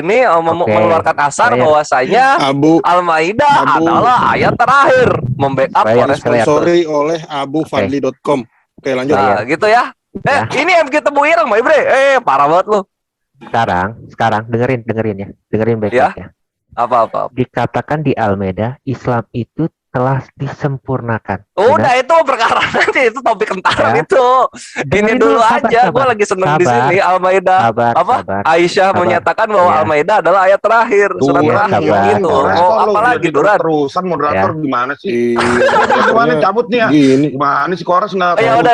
mengeluarkan asar Layar. bahwasanya Abu Al-Maidah Abu. adalah ayat terakhir membackup Layar. Kores Kristus. sponsori oleh abufadli.com. Oke, lanjut. Nah, gitu ya. Ya. Ini MK Tebu Ireng, Mbak Ibre. Parah banget lu. Sekarang dengerin ya. Dengerin baik-baik ya. Apa? Dikatakan di Al-Maidah, Islam itu telah disempurnakan. Udah itu perkara nanti itu topik entar Ya. itu. Ini Dengerin dulu sabar, aja. sabar. Gue lagi seneng di Sabar. sini. Al-Maidah Sabar. Aisyah Sabar. menyatakan bahwa Ya. Al-Maidah adalah ayat terakhir, surat Iya, terakhir sabar, gitu. sabar. Mau apa lagi Duran? Terusan moderator Ya. gimana sih? Iya, Gimana cabut nih ya? Gini. Gimana sih Kores nggak? Ya udah.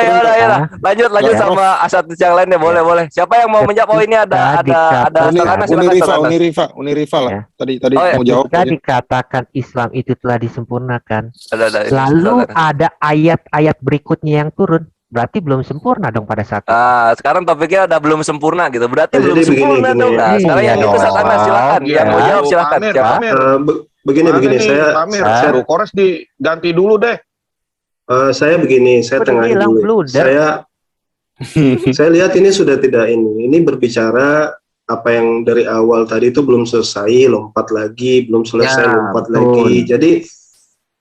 Lanjut Ya. sama asatis yang lain ya. Boleh. Siapa yang mau menjawab? Oh ini ada sarana silakan. Uni Rifa lah. Ya. Tadi Oh, ya. mau jawab Ketika aja. dikatakan Islam itu telah disempurnakan, Ada. lalu ada ayat-ayat berikutnya yang turun, berarti belum sempurna dong pada saat itu. Sekarang topiknya udah belum sempurna gitu. Berarti Jadi belum begini, sempurna gini dong. ya. Nah, sekarang Iya yang itu dong. Satana silakan. Iya. Yang mau jawab silakan. Pamir, Siapa? Pamir. Begini saya Pamir, Hah? Seru Kores diganti dulu deh. saya begini, saya Udah tengahin bilang dulu. blunder. Saya lihat ini sudah tidak ini berbicara apa yang dari awal tadi itu belum selesai, lompat lagi, belum selesai, Ya, lompat betul. lagi. Jadi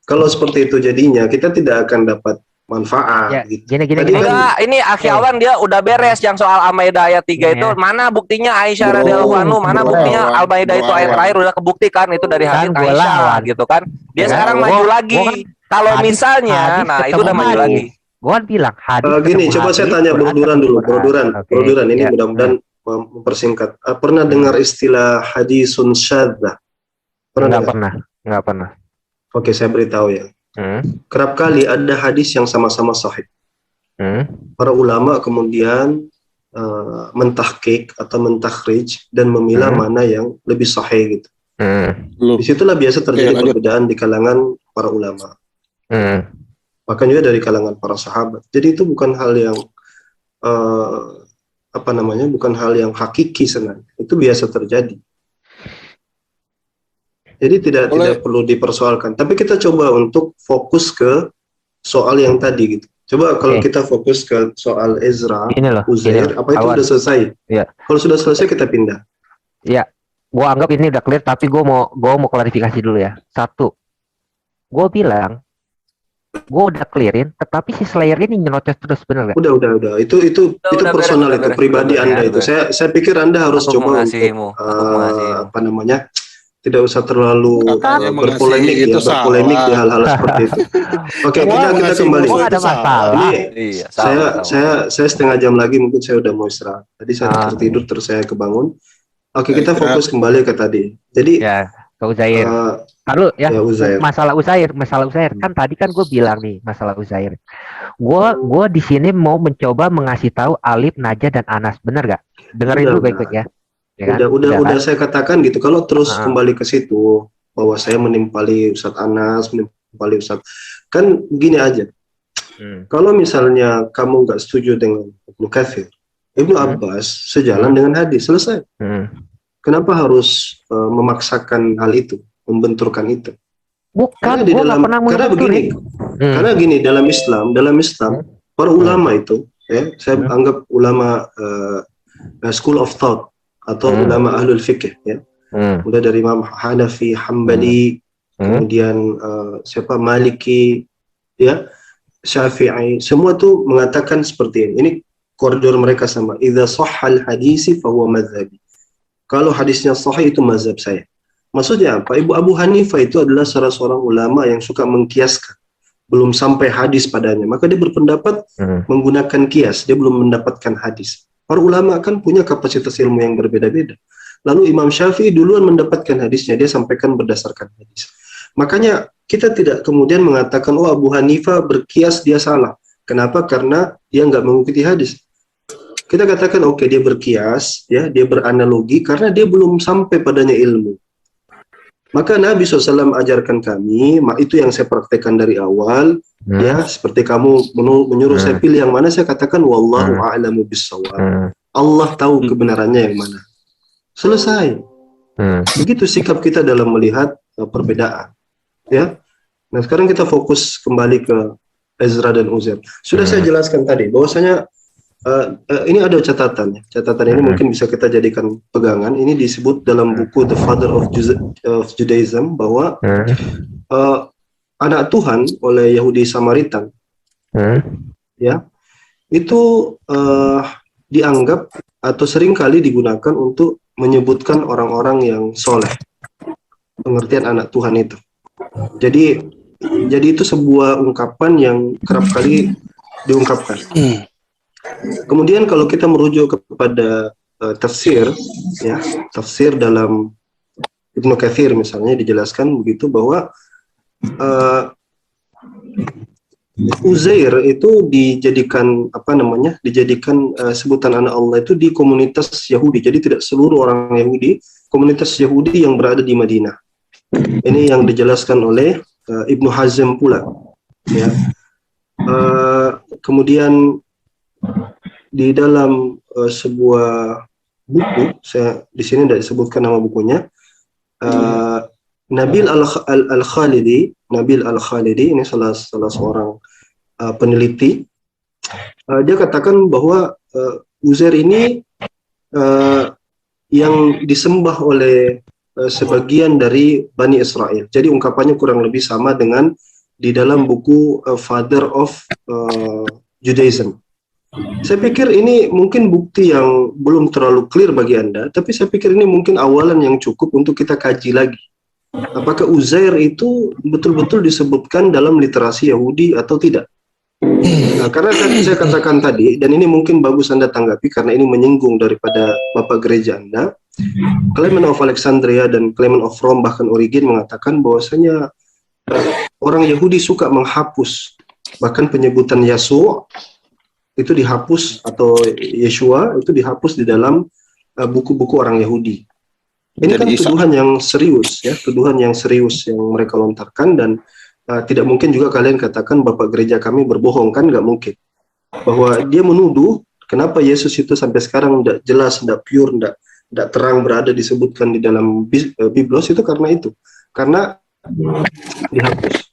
kalau seperti itu jadinya kita tidak akan dapat manfaat. Ya, gitu. gini. Tadi kan- Enggak, ini Akhi Awan dia udah beres yang soal Al-Maidah ayat 3 itu. Iya. Mana buktinya Aisyah Bro, radhiyallahu anhu? Mana bro, buktinya Al-Maidah itu ayat bro. terakhir udah kebuktikan itu dari Kan hadis gua Aisyah lawan. gitu kan. Dia Ya, sekarang gua- maju gua lagi. kan Kalau hadis- misalnya hadis itu udah ketemu maju hadis. lagi. Gua kan bilang hadis. Gini, ketemu coba saya hadis, tanya Quran Bro Duran dulu, ketemu Quran. Oke. Bro Duran ini Ya. mudah-mudahan mempersingkat. Pernah dengar istilah hadisun syadzah? Pernah dengar? Nggak pernah. Oke, saya beritahu ya. Kerap kali ada hadis yang sama-sama sahih. Para ulama kemudian mentahqiq atau mentakhrij dan memilah mana yang lebih sahih gitu. Disitulah biasa terjadi perbedaan di kalangan para ulama. Bahkan juga dari kalangan para sahabat. Jadi itu bukan hal yang bukan hal yang hakiki sebenarnya. Itu biasa terjadi. Jadi tidak perlu dipersoalkan. Tapi kita coba untuk fokus ke soal yang tadi gitu. Coba kalau kita fokus ke soal Ezra, Uzair, apa itu sudah selesai? Ya. Kalau sudah selesai kita pindah. Ya, gua anggap ini udah clear. Tapi gua mau klarifikasi dulu ya. Satu, gua bilang, gua udah clearin. Tetapi si Slayer ini nyerocos terus, bener gak? Udah. Itu personal, itu pribadi Anda itu. Saya pikir Anda harus coba untuk tidak usah terlalu berpolemik ya, berpolemik di hal-hal seperti itu. Oke, kita kembali. Ada masalah. Ini saya setengah jam lagi mungkin saya udah mau istirahat. Tadi saya tertidur terus saya kebangun. Oke, kita fokus kembali ke tadi. Jadi ya, ke Uzair. Lalu ya, masalah Uzair kan tadi kan gue bilang nih masalah Uzair. Gue di sini mau mencoba mengasih tahu Alif, Najah dan Anas, bener gak? Dengerin dulu baik-baik ya. Ya kan? Udah saya katakan gitu. Kalau terus kembali ke situ bahwa saya menimpali Ustadz Anas, menimpali Ustadz, kan gini aja. Kalau misalnya kamu nggak setuju dengan Ibnu Katsir, Ibnu Abbas sejalan dengan hadis, selesai. Kenapa harus memaksakan hal itu, membenturkan itu? Bukan, karena begini. Karena gini, dalam Islam para ulama itu, ya, saya anggap ulama school of thought atau ulama ahlul fikih, ya. Mulai dari Imam Hanafi, Hambali, kemudian Maliki, ya, Syafi'i, semua tuh mengatakan seperti ini. Ini koridor mereka sama. Idza sahhal hadisi fa huwa madhhabi. Kalau hadisnya sahih itu mazhab saya. Maksudnya apa? Ibu Abu Hanifah itu adalah salah seorang ulama yang suka mengkiaskan. Belum sampai hadis padanya. Maka dia berpendapat menggunakan kias. Dia belum mendapatkan hadis. Para ulama kan punya kapasitas ilmu yang berbeda-beda. Lalu Imam Syafi'i duluan mendapatkan hadisnya. Dia sampaikan berdasarkan hadis. Makanya kita tidak kemudian mengatakan, oh Abu Hanifah berkias dia salah. Kenapa? Karena dia nggak mengikuti hadis. Kita katakan, oke, dia berkias, ya, dia beranalogi karena dia belum sampai padanya ilmu. Maka Nabi SAW ajarkan kami, itu yang saya praktekkan dari awal, ya, seperti kamu menyuruh saya pilih yang mana, saya katakan, wallahu a'lamu bissawab. Allah tahu kebenarannya yang mana. Selesai. Begitu sikap kita dalam melihat perbedaan. Ya. Nah, sekarang kita fokus kembali ke Ezra dan Uzair. Sudah saya jelaskan tadi, bahwasanya ini ada catatannya. Catatan ini mungkin bisa kita jadikan pegangan. Ini disebut dalam buku The Father of Judaism bahwa anak Tuhan oleh Yahudi Samaritan, ya, itu dianggap atau seringkali digunakan untuk menyebutkan orang-orang yang soleh. Pengertian anak Tuhan itu. Jadi itu sebuah ungkapan yang kerap kali diungkapkan. Kemudian kalau kita merujuk kepada tafsir, ya, tafsir dalam Ibnu Katsir misalnya dijelaskan begitu bahwa Uzair itu dijadikan dijadikan sebutan anak Allah itu di komunitas Yahudi. Jadi tidak seluruh orang Yahudi, komunitas Yahudi yang berada di Madinah. Ini yang dijelaskan oleh Ibnu Hazm pula. Ya. Kemudian di dalam sebuah buku, saya di sini tidak disebutkan nama bukunya, Nabil Al-Khalidi, ini salah seorang peneliti, dia katakan bahwa Uzair ini yang disembah oleh sebagian dari Bani Israel. Jadi ungkapannya kurang lebih sama dengan di dalam buku Father of Judaism. Saya pikir ini mungkin bukti yang belum terlalu clear bagi Anda, tapi saya pikir ini mungkin awalan yang cukup untuk kita kaji lagi. Apakah Uzair itu betul-betul disebutkan dalam literasi Yahudi atau tidak? Nah, karena saya katakan tadi, dan ini mungkin bagus Anda tanggapi karena ini menyinggung daripada Bapak Gereja Anda, Clement of Alexandria dan Clement of Rome bahkan Origen mengatakan bahwasanya orang Yahudi suka menghapus bahkan penyebutan Yasuo itu dihapus, atau Yeshua itu dihapus di dalam buku-buku orang Yahudi. Ini kan tuduhan yang serius, ya, tuduhan yang serius yang mereka lontarkan, dan tidak mungkin juga kalian katakan Bapak Gereja kami berbohong, kan nggak mungkin. Bahwa dia menuduh kenapa Yesus itu sampai sekarang tidak jelas, tidak pure, tidak terang berada disebutkan di dalam Biblos itu karena itu. Karena dihapus.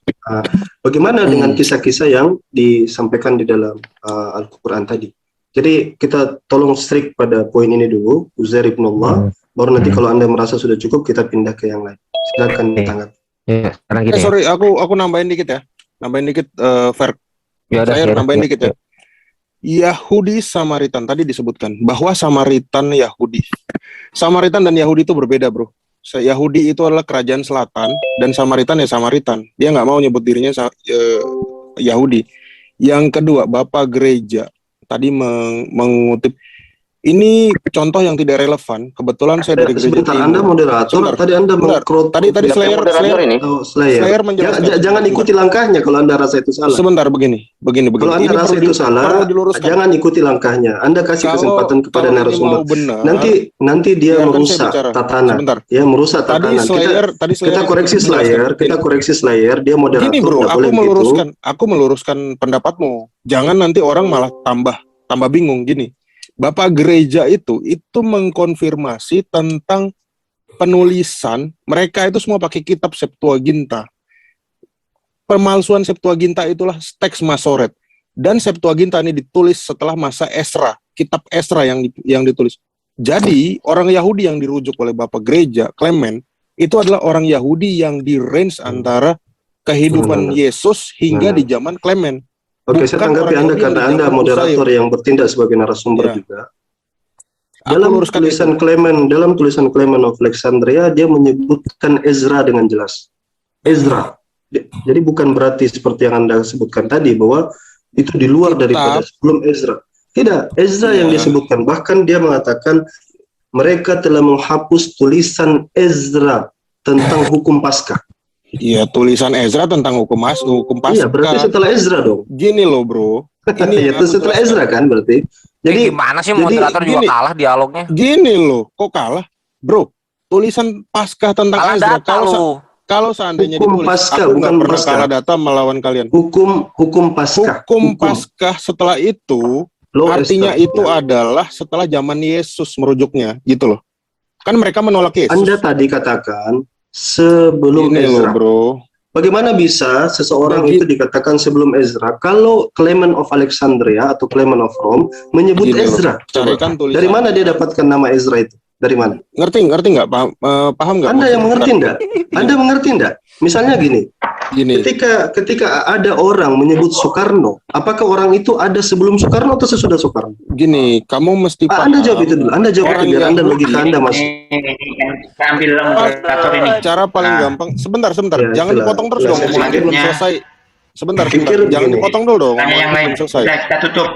Bagaimana dengan kisah-kisah yang disampaikan di dalam Al-Quran tadi? Jadi kita tolong strict pada poin ini dulu, Uzair ibn Allah, baru nanti kalau Anda merasa sudah cukup kita pindah ke yang lain. Silakan ditanggapi. Ya, sorry, aku nambahin dikit ya. Nambahin dikit, saya nambahin dikit ya. Yahudi Samaritan tadi disebutkan bahwa Samaritan Yahudi. Samaritan dan Yahudi itu berbeda, bro. Yahudi itu adalah kerajaan selatan dan Samaritan ya Samaritan. Dia nggak mau nyebut dirinya Yahudi. Yang kedua, Bapak Gereja tadi mengutip ini contoh yang tidak relevan. Kebetulan saya dari gereja sebentar, Anda moderator, tadi Anda tadi Slayer jangan ikuti langkahnya kalau Anda rasa itu salah. Sebentar, begini. Kalau Anda rasa itu salah, jangan ikuti langkahnya. Anda kasih kesempatan kepada narasumber. Nanti dia merusak tatanan. Ya, merusak tatanan. Kita koreksi Slayer, dia moderator. Gini, bro, aku meluruskan pendapatmu. Jangan nanti orang malah tambah bingung gini. Bapak Gereja itu mengkonfirmasi tentang penulisan, mereka itu semua pakai kitab Septuaginta. Pemalsuan Septuaginta itulah teks Masoret. Dan Septuaginta ini ditulis setelah masa Esra, kitab Esra yang ditulis. Jadi, orang Yahudi yang dirujuk oleh Bapak Gereja, Clement, itu adalah orang Yahudi yang di range antara kehidupan Yesus hingga di zaman Clement. Oke, saya tanggapi Anda karena Anda moderator yang bertindak sebagai narasumber juga. dalam tulisan Clement of Alexandria dia menyebutkan Ezra dengan jelas. Ezra. Jadi bukan berarti seperti yang Anda sebutkan tadi bahwa itu di luar daripada sebelum Ezra. Tidak, Ezra yang disebutkan. Bahkan dia mengatakan mereka telah menghapus tulisan Ezra tentang hukum Paskah. Iya, tulisan Ezra tentang hukum Paskah. Iya, berarti setelah Ezra dong. Gini loh, bro. Ini itu setelah Ezra kan berarti. Jadi gimana sih moderator juga kalah dialognya? Gini loh, kok kalah? Bro, tulisan Paskah tentang kalah Ezra. Kalau seandainya hukum ditulis, Paskah, aku bukan nggak pernah Paskah. kalah data melawan kalian. Hukum Paskah. Hukum Paskah setelah itu, artinya itu adalah setelah zaman Yesus merujuknya, gitu loh. Kan mereka menolak Yesus. Anda tadi katakan sebelum Gini Ezra. loh, bro. Bagaimana bisa seseorang itu dikatakan sebelum Ezra kalau Clement of Alexandria atau Clement of Rome menyebut Gini loh, Ezra? carikan tulisan. Dari mana dia dapatkan nama Ezra itu? Dari mana? Ngerti nggak? Paham nggak? Anda yang mengerti enggak? Anda mengerti enggak? Misalnya gini. Ketika ada orang menyebut Soekarno, apakah orang itu ada sebelum Soekarno atau sesudah Soekarno? Gini, kamu mesti paham. Anda jawab itu dulu. Anda jawab itu biar Anda logika Anda masuk. Cara paling gampang. Sebentar. Ya, Jangan dipotong terus dong. Belum selesai. Sebentar. Jangan dipotong dulu dong. Yang lain selesai. kita tutup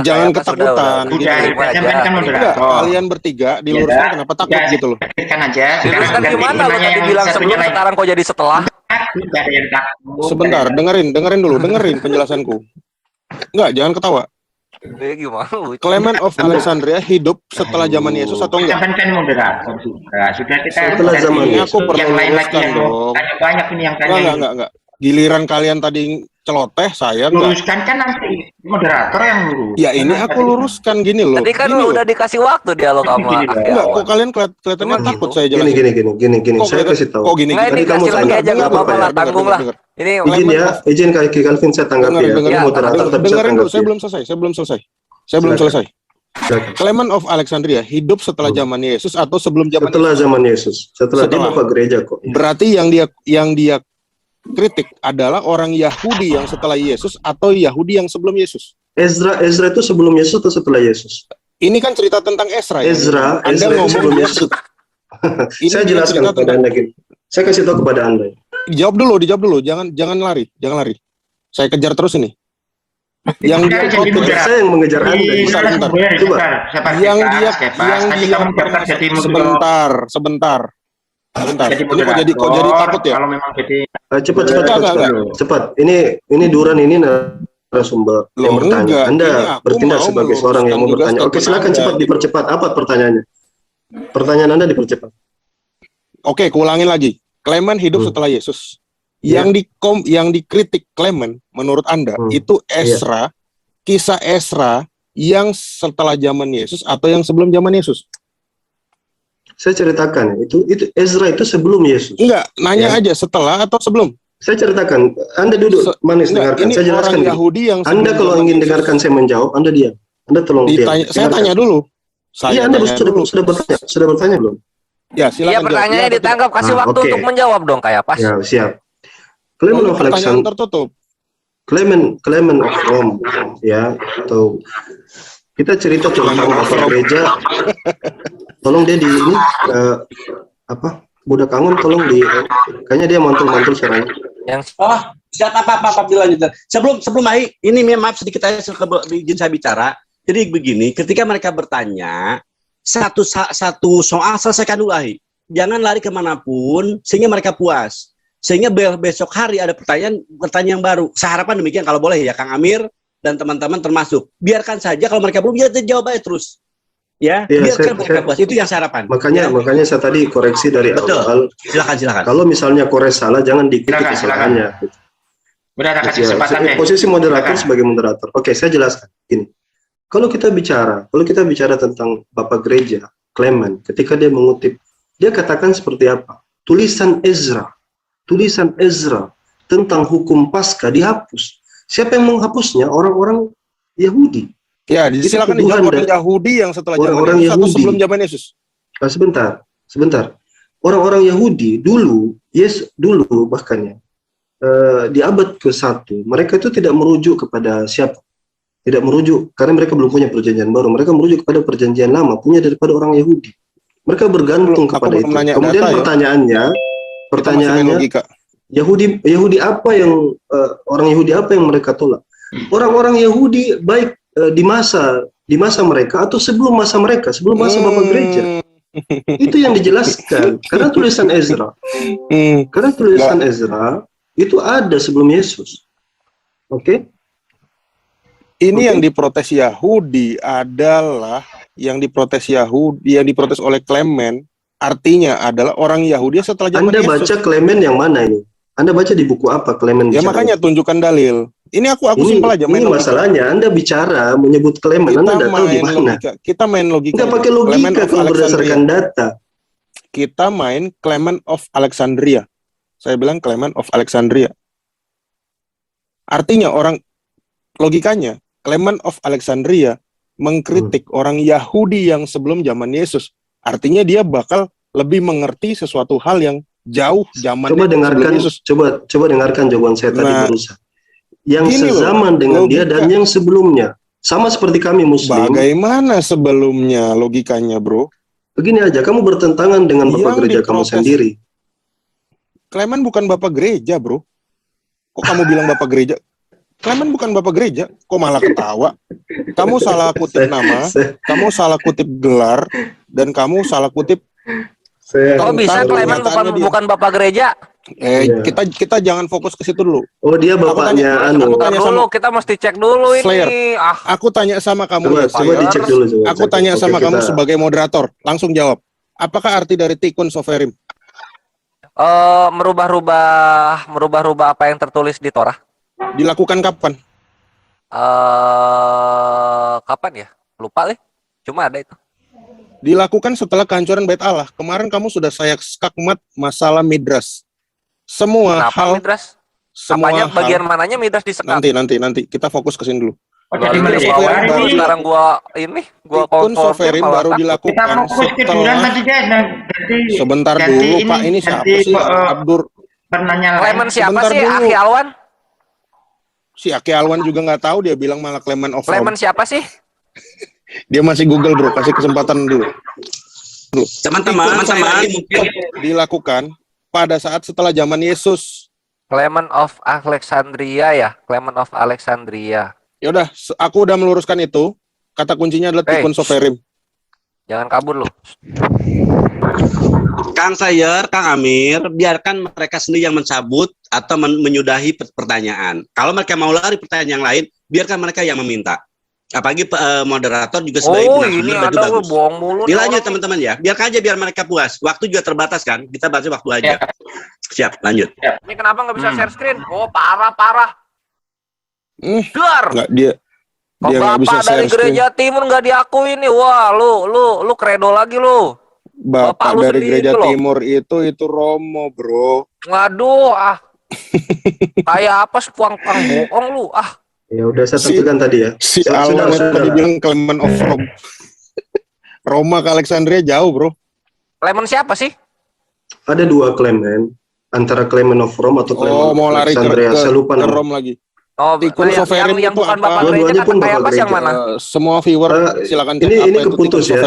Jangan ketakutan. Enggak, kalian bertiga diluruskan kenapa takut gitu loh. Diluruskan gimana? Lo tadi bilang sebelum, sekarang kok jadi setelah? Sebentar, dengerin dulu, penjelasanku. Enggak, jangan ketawa. Gimana? Clement of Alexandria hidup setelah zaman Yesus atau enggak? Kan moderator juga. Sudah kita setelah zaman Yesus. Aku perlu yang lain lagi luruskan yang dong. banyak ini yang tanya. Enggak. Giliran kalian tadi celoteh, saya enggak. Luruskan kan nanti moderator yang lurus. Ya ini aku luruskan gini loh. Tadi kan udah dikasih waktu dialog sama. Enggak, kok kalian kelihatannya takut saya jelasin. Gini. Saya kasih tahu. Kok gini? Tadi kamu lagi aja nggak apa-apa lah, tanggung lah. Ini izin Kaki Calvin saya tanggapi ya. Ini moderator tapi saya dengerin dulu, tanggapi. saya belum selesai. Clement of Alexandria hidup setelah zaman Yesus atau sebelum zaman Yesus? Setelah dia bapak gereja kok. Berarti yang dia kritik adalah orang Yahudi yang setelah Yesus atau Yahudi yang sebelum Yesus. Ezra itu sebelum Yesus atau setelah Yesus? Ini kan cerita tentang Ezra. Ezra Anda itu sebelum Yesus. Saya jelaskan kepada Anda gini. Saya kasih tahu kepada Anda. Dijawab dulu. Jangan lari. Saya kejar terus ini. Yang dia saya yang mengejar Anda. Bentar. Coba. Yang dia sebentar. Ini kok jadi takut ya? Kalau memang jadi cepat. Ini Duran ini narasumber yang bertanya. Anda bertindak sebagai seorang yang mau bertanya. Oke, silakan cepat dipercepat. Apa pertanyaannya? Pertanyaan Anda dipercepat. Oke, kulangin lagi. Clement hidup setelah Yesus. Yang dikritik Clement menurut Anda itu Ezra, kisah Ezra yang setelah zaman Yesus atau yang sebelum zaman Yesus? Saya ceritakan itu Ezra itu sebelum Yesus. Enggak, nanya aja setelah atau sebelum. Saya ceritakan. Anda duduk manis dengarkan. Saya jelaskan. Yahudi yang Anda kalau ingin dengarkan saya menjawab, Anda diam. Anda tolong diam. Saya tanya dulu. Iya, Anda sudah bertanya belum? Ya, silakan. Iya, pertanyaannya ditangkap, kasih waktu untuk menjawab dong kayak pas. Ya, siap. Clement of Alexandria tertutup. Clement of Rome ya, atau kita cerita tentang bapak gereja. Tolong dia di ini budak Angon tolong kayaknya dia mantul suaranya. Siapa apa dilanjutkan. Sebelum ini maaf sedikit aja izin saya bicara. Jadi begini, ketika mereka bertanya satu soal selesaikan dulu jangan lari kemanapun sehingga mereka puas. Sehingga besok hari ada pertanyaan yang baru. Saya harapkan demikian kalau boleh ya Kang Amir dan teman-teman termasuk. Biarkan saja kalau mereka belum jawab aja terus. Ya, biarkan mereka puas. Itu yang saya harapkan. Makanya saya tadi koreksi dari awal. Silakan. Kalau misalnya Kores salah jangan dikritik kesalahannya. Posisi moderator sebagai moderator. Oke, saya jelaskan. Gini. Kalau kita bicara tentang Bapak Gereja Clement, ketika dia mengutip, dia katakan seperti apa? Tulisan Ezra tentang hukum Paskah dihapus. Siapa yang menghapusnya? Orang-orang Yahudi. Ya, silakan dijawab orang Yahudi yang setelah zaman Yesus atau sebelum zaman Yesus. Sebentar. Orang-orang Yahudi dulu bahkan ya di abad ke-1 mereka itu tidak merujuk kepada siapa? Tidak merujuk karena mereka belum punya perjanjian baru. Mereka merujuk kepada perjanjian lama punya daripada orang Yahudi. Mereka bergantung kepada itu. Kemudian pertanyaannya, Yahudi apa yang orang Yahudi apa yang mereka tolak? Orang-orang Yahudi baik di masa mereka atau sebelum masa mereka, sebelum masa Bapak Gereja. Itu yang dijelaskan karena tulisan Ezra. Karena tulisan Ezra itu ada sebelum Yesus. Oke? Ini yang diprotes Yahudi adalah yang diprotes oleh Clement, artinya adalah orang Yahudi setelah zaman Anda Yesus. baca Clement yang mana ini? Anda baca di buku apa Clement? Ya makanya tunjukkan dalil. Ini aku simpel aja. Ini masalahnya. Anda bicara menyebut Clement, Anda tidak tahu di mana. Kita main logika. Nggak pakai logika kalau berdasarkan data. Kita main Clement of Alexandria. Saya bilang Clement of Alexandria. Artinya logikanya Clement of Alexandria mengkritik orang Yahudi yang sebelum zaman Yesus. Artinya dia bakal lebih mengerti sesuatu hal yang jauh zaman Yesus. Coba dengarkan jawaban saya tadi barusan. Yang sezaman dengan dia dan yang sebelumnya. Sama seperti kami Muslim. Bagaimana sebelumnya logikanya, bro? Begini aja, kamu bertentangan dengan Bapak Gereja kamu sendiri. Clement bukan Bapak Gereja, bro. Kok kamu bilang Bapak Gereja? Clement bukan Bapak Gereja, kok malah ketawa? Kamu salah kutip nama, kamu salah kutip gelar, dan kamu salah kutip. Kok bisa Clement bukan Bapak Gereja? Kita jangan fokus ke situ dulu. Oh, dia bapaknya kita mesti cek dulu Slayer. ini. Aku tanya sama kamu. Coba dicek dulu. Aku tanya sama kamu sebagai moderator. Langsung jawab. Apakah arti dari tikun soferim? Merubah-rubah apa yang tertulis di Torah. Dilakukan kapan? Kapan ya? Lupa deh. Cuma ada itu. Dilakukan setelah kehancuran Bait Allah. Kemarin kamu sudah saya skakmat masalah Midras. Semua Kenapa hal. Midras? Semua bagian mananya Midras disekat? Nanti kita fokus ke sini dulu. Sekarang gua tikun soferim baru dilakukan setelah. Sebentar dulu Pak, ini siapa sih? Abdur. Clement siapa sih? Aki Alwan? Si Aki Alwan juga nggak tahu, dia bilang malah Clement of Rome. Clement siapa sih? Dia masih Google, bro. Kasih kesempatan dulu. Teman-teman mungkin dilakukan pada saat setelah zaman Yesus. Clement of Alexandria ya, Clement of Alexandria. Ya udah, aku udah meluruskan itu. Kata kuncinya adalah tikun soferim. Jangan kabur lu. Kang Sayer, Kang Amir, biarkan mereka sendiri yang mencabut atau menyudahi pertanyaan. Kalau mereka mau lari pertanyaan yang lain, biarkan mereka yang meminta. Apalagi moderator juga sebagai ini ada bagus. Bohong mulu. Dilanjut teman-teman ya. Biarkan aja biar mereka puas. Waktu juga terbatas kan. Kita baca waktu aja. Siap, lanjut. Ini kenapa nggak bisa share screen? Oh, parah. Dar. Nggak, dia nggak bisa Bapak dari Gereja Timur nggak diakui nih. Wah, lu kredo lagi lu. Bapak dari Gereja Timur itu Romo, bro. Waduh, kayak apa puang-puang bohong lu. Ya udah saya tentukan tadi ya. Si Alwan tadi bilang Clement of Rome. Roma ke Alexandria jauh, bro. Clement siapa sih? Ada dua Clement, antara Clement of Rome atau Clement mau lari Alexandria. Saya lupa ke Rome lagi. Tikun soferim yang bukan Bapak Gereja kata Kayapas yang mana? Semua viewer silakan cek ini keputus ya.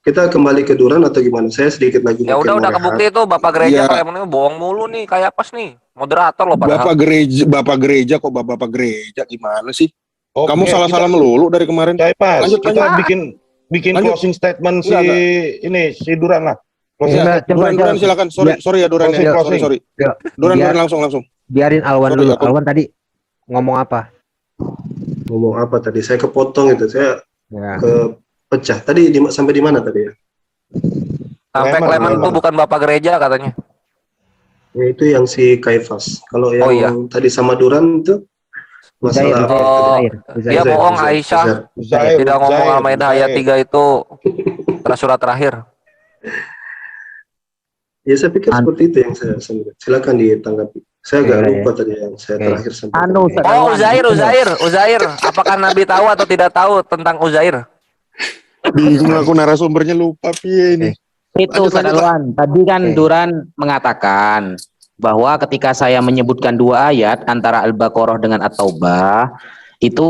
Kita kembali ke Duran atau gimana? Saya sedikit lagi. Ya udah kebukti itu Bapak Gereja Clement bohong mulu nih Kayapas nih. Moderator loh padahal. Bapak gereja kok Bapak gereja gimana sih? Kamu salah-salah melulu dari kemarin. Lanjut, kita bikin closing statement si Duran lah. Duran silakan. Sorry ya Duran ya. Sorry. Duran langsung. Biarin Alwan dulu. Alwan tadi ngomong apa? Tadi? Saya kepotong itu. Saya kepecah. Tadi sampai di mana tadi ya? Sampai Clement itu bukan Bapak Gereja katanya. Ya, itu yang si Kaifas. Kalau yang tadi sama Duran itu masalah dia bohong Aisyah. Tidak ngomong Al-Maidah ayat 3 itu surat terakhir. Ya saya pikir seperti itu yang saya sampaikan. Silakan ditanggapi. Saya agak lupa tadi yang saya terakhir sampaikan. Uzair. Apakah Nabi tahu atau tidak tahu tentang Uzair? Bingung aku narasumbernya lupa ini. Itu Sadarwan. Tadi kan Duran mengatakan bahwa ketika saya menyebutkan dua ayat antara Al-Baqarah dengan At-Taubah, itu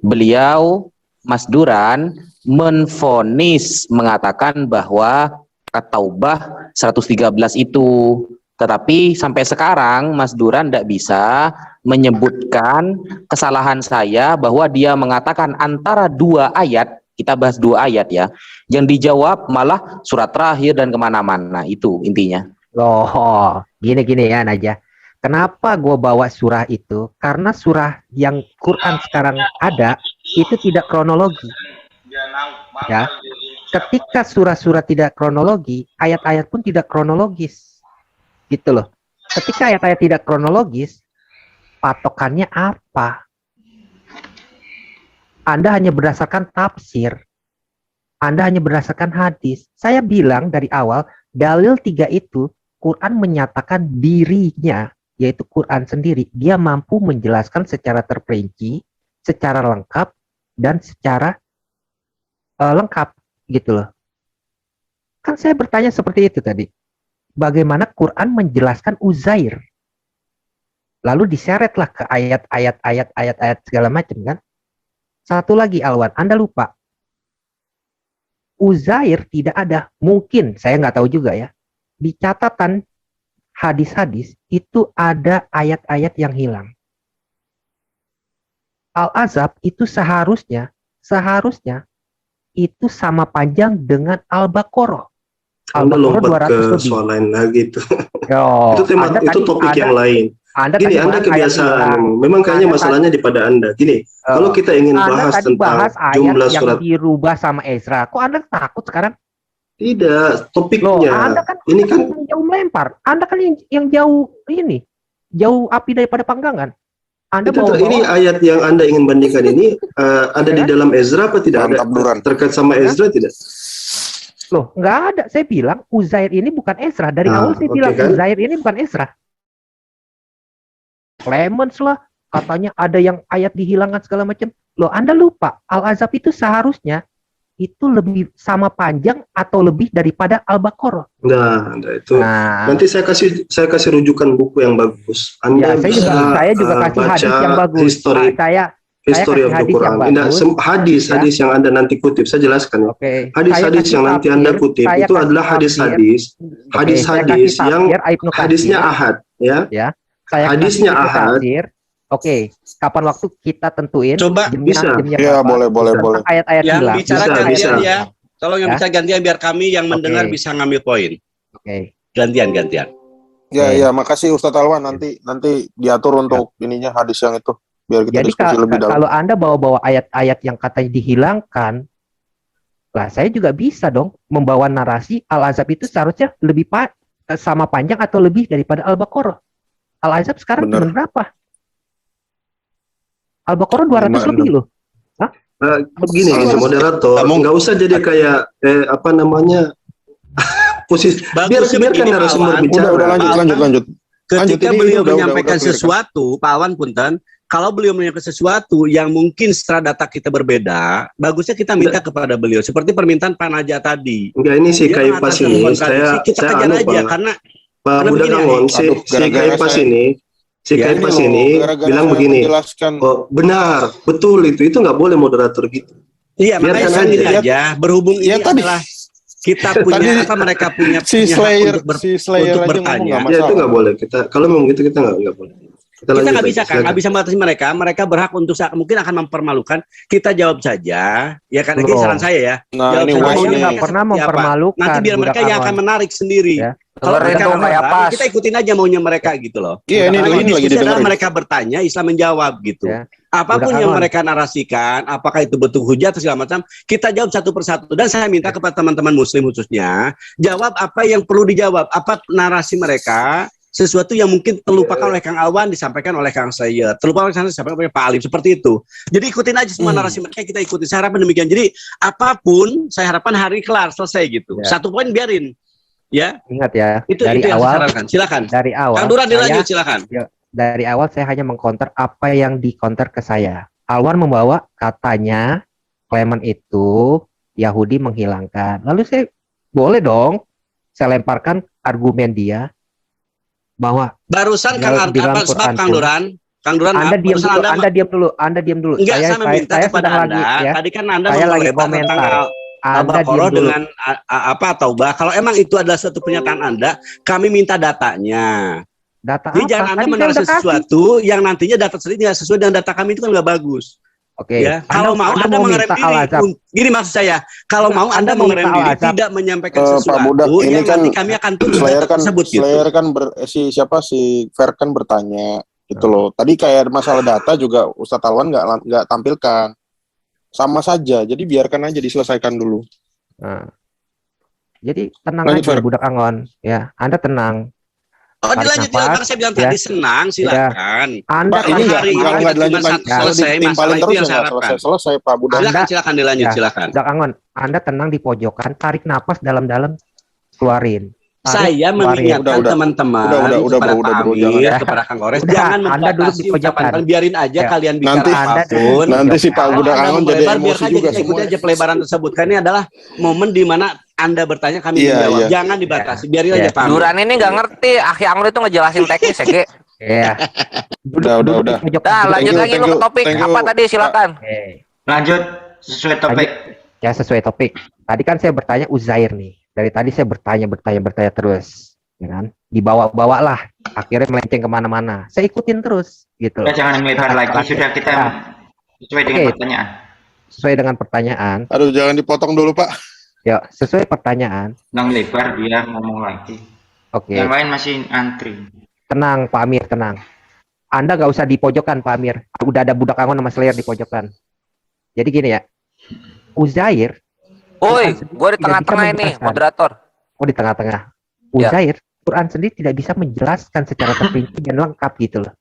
beliau Mas Duran menvonis mengatakan bahwa At-Taubah 113 itu, tetapi sampai sekarang Mas Duran tidak bisa menyebutkan kesalahan saya bahwa dia mengatakan antara dua ayat, kita bahas dua ayat ya, yang dijawab malah surat terakhir dan kemana-mana, itu intinya. Loh, gini ya Najah. Kenapa gue bawa surah itu? Karena surah yang Quran sekarang ada itu tidak kronologi. Ya, ketika surah-surah tidak kronologi, ayat-ayat pun tidak kronologis, gitu loh. Ketika ayat-ayat tidak kronologis, patokannya apa? Anda hanya berdasarkan tafsir, Anda hanya berdasarkan hadis. Saya bilang dari awal, dalil 3 itu Quran menyatakan dirinya, yaitu Quran sendiri, dia mampu menjelaskan secara terperinci, secara lengkap, dan secara lengkap, gitu loh. Kan saya bertanya seperti itu tadi. Bagaimana Quran menjelaskan Uzair? Lalu diseretlah ke ayat-ayat segala macam kan? Satu lagi Alwan, Anda lupa. Uzair tidak ada. Mungkin, saya nggak tahu juga ya. Di catatan hadis-hadis itu ada ayat-ayat yang hilang. Al-Azab itu seharusnya itu sama panjang dengan Al-Baqarah. Anda lompat ke soal lain lagi itu. Itu tema, itu topik yang lain. Gini, Anda kebiasaan. Memang kayaknya masalahnya di pada Anda. Gini, kalau kita ingin bahas tentang jumlah surat yang dirubah sama Ezra, kok Anda takut sekarang? Tidak, topiknya. Loh, Anda kan ini kan jauh melempar. Anda kan yang jauh ini, jauh api daripada panggangan. Anda itu ini ayat yang Anda ingin bandingkan ini ada di dalam Ezra apa tidak ada? Terkait sama Ezra tidak? Loh, nggak ada. Saya bilang Uzair ini bukan Ezra. Dari awal saya bilang kan? Uzair ini bukan Ezra. Clemens lah, katanya ada yang ayat dihilangkan segala macam. Loh, Anda lupa. Al-Azab itu seharusnya itu lebih sama panjang atau lebih daripada Al-Baqarah. Nah, itu. Nanti saya kasih rujukan buku yang bagus. Anda ya, saya juga kasih hadis yang bagus. History of the Quran. Hadis yang Anda nanti kutip, saya jelaskan. Hadis-hadis yang nanti Anda kutip itu adalah hadis-hadis yang hadisnya ahad, ya. Hadisnya ahad. Oke, kapan waktu kita tentuin? Coba bisa. Ya, boleh. Ayat-ayat yang hilang. bicara gantian ya. Tolong yang bicara gantian biar kami yang mendengar bisa ngambil poin. Oke. Gantian. Ya, makasih Ustadz Alwan. Nanti diatur untuk ininya hadis yang itu biar kita diskusi lebih dalam. Kalau Anda bawa-bawa ayat-ayat yang katanya dihilangkan, lah saya juga bisa dong membawa narasi Al-Azab itu seharusnya lebih sama panjang atau lebih daripada Al-Baqarah. Al-Azab sekarang cuma berapa? Al-Baqarah 200 lebih loh. Hah? Begini, moderator, nggak usah jadi kayak apa namanya posisi. Biarkan narasumber bicara. Udah lanjut. Ketika beliau menyampaikan sesuatu, Pak Alwan punten, kalau beliau menyampaikan sesuatu yang mungkin secara data kita berbeda, bagusnya kita minta kepada beliau. Seperti permintaan Pak Naja tadi. Enggak, ini si Kaipas ini, saya kejar aja karena Pak Budak Angon, si Kaipas ini bilang begini, oh, benar, betul itu nggak boleh moderator gitu. Iya, makanya saya ini aja berhubung ini adalah kita punya apa mereka punya Slayer untuk bertanya. Ya itu nggak boleh. Kalau mau gitu kita nggak boleh. Kita nggak bisa kan, nggak bisa membatasi mereka berhak untuk mungkin akan mempermalukan. Kita jawab saja, ya kan? Ini saran saya ya. Nah, ini nggak pernah mempermalukan. Nanti biar mereka yang akan menarik sendiri. Ya. Kalau mereka marah, kita ikutin aja maunya mereka gitu loh. Iya, ini lagi didengar. Mereka bertanya, Islam menjawab gitu. Ya. Apapun yang mereka narasikan, apakah itu betul hujat atau segala macam, kita jawab satu persatu. Dan saya minta kepada teman-teman Muslim khususnya, jawab apa yang perlu dijawab, apa narasi mereka. Sesuatu yang mungkin terlupakan oleh Kang Alwan disampaikan oleh Kang Sayyid, terlupakan oleh Kang Sayyid disampaikan oleh Pak Alim, seperti itu. Jadi ikutin aja semua narasi mereka, kita ikutin. Saya harapkan demikian. Jadi apapun, saya harapkan hari kelar selesai gitu. Ya. Satu poin biarin. Ya. Ingat ya. Itu yang saya harapkan. Silakan. Dari awal. Kang Duran dilanjut, silakan. Dari awal saya hanya mengcounter apa yang dicounter ke saya. Alwan membawa katanya Clement itu Yahudi menghilangkan. Lalu saya boleh dong saya lemparkan argumen dia bahwa barusan Kang Duran Kang Duran, Anda diam barusan dulu, Anda diam dulu. Enggak, saya meminta kepada sedang Anda, ya. tadi kan Anda Saya ngomong lagi lebar tentang komentar. Anda diam Al-Baqarah dulu. dengan apa taubah. Kalau emang itu adalah satu pernyataan Anda, kami minta datanya. Data Jadi apa? jangan Anda Tadi saya menarasi udah kasih. sesuatu yang nantinya data sendiri nggak sesuai dengan data kami, itu kan nggak bagus. Oke. Ya, kalau mau Anda mau mengerem minta diri. Al-Azhar. Gini maksud saya, kalau mau Anda mau mengerem minta diri, Al-Azhar. tidak menyampaikan Pak sesuatu Budak, ini yang kan nanti kami akan tuntut Slayer data kan, tersebut gitu. Slayer kan si Fer kan bertanya gitu loh. Tadi kayak masalah data juga Ustadz Alwan nggak tampilkan. Sama saja. Jadi biarkan aja diselesaikan dulu. Nah. Jadi tenang Lanjut, aja Fer. Budak Angon, ya. Anda tenang. Oh, Tarik dilanjut nafas, Bang, saya bilang ya. tadi senang, silakan. Anda Pak, ini hari nggak kita dilanjut cuma selesai masalah timpalin itu terus yang ya saya nggak harapkan. selesai Pak Budak. Silakan dilanjut, ya, silakan. Budak Angon, Anda tenang di pojokan, tarik napas dalam-dalam, keluarin. Saya mengingatkan teman-teman kepada Pak Amir, kepada Kang Ores, jangan Anda duduk di membatasi ucapan pojokan. kalian, biarin aja kalian bicara apapun. Nanti si Pak Budak Angon jadi biar emosi saja juga kita ikuti semua. aja pelebaran tersebut. Karena ini adalah momen di mana Anda bertanya, kami menjawab. Jangan dibatasi, biarin aja Pak Amir. Duran ini nggak ngerti, Akhi Anglo itu ngejelasin teknis ya, Ge. Iya. Udah. Nah, lanjut lagi lu ke topik. Apa tadi, silakan. Lanjut sesuai topik. Ya, sesuai topik. Tadi kan saya bertanya Uzair nih. Dari tadi saya bertanya terus, ya kan? Dibawa-bawa lah. Akhirnya melenceng kemana-mana. Saya ikutin terus, gitu. Kita jangan melebar lagi. Sudah kita sesuai dengan pertanyaan. Sesuai dengan pertanyaan. Aduh, jangan dipotong dulu Pak. Ya, sesuai pertanyaan. Nang lebar dia ngomong lagi. Oke. Yang lain masih antri. Tenang, Pak Amir, tenang. Anda nggak usah di pojokan, Pak Amir. Udah ada Budak Angon sama Slayer di pojokan. Jadi gini ya. Uzair. Woi, gue di tengah-tengah ini, moderator. Oh, di tengah-tengah. Uzair, Quran sendiri tidak bisa menjelaskan secara terperinci dan lengkap gitu loh.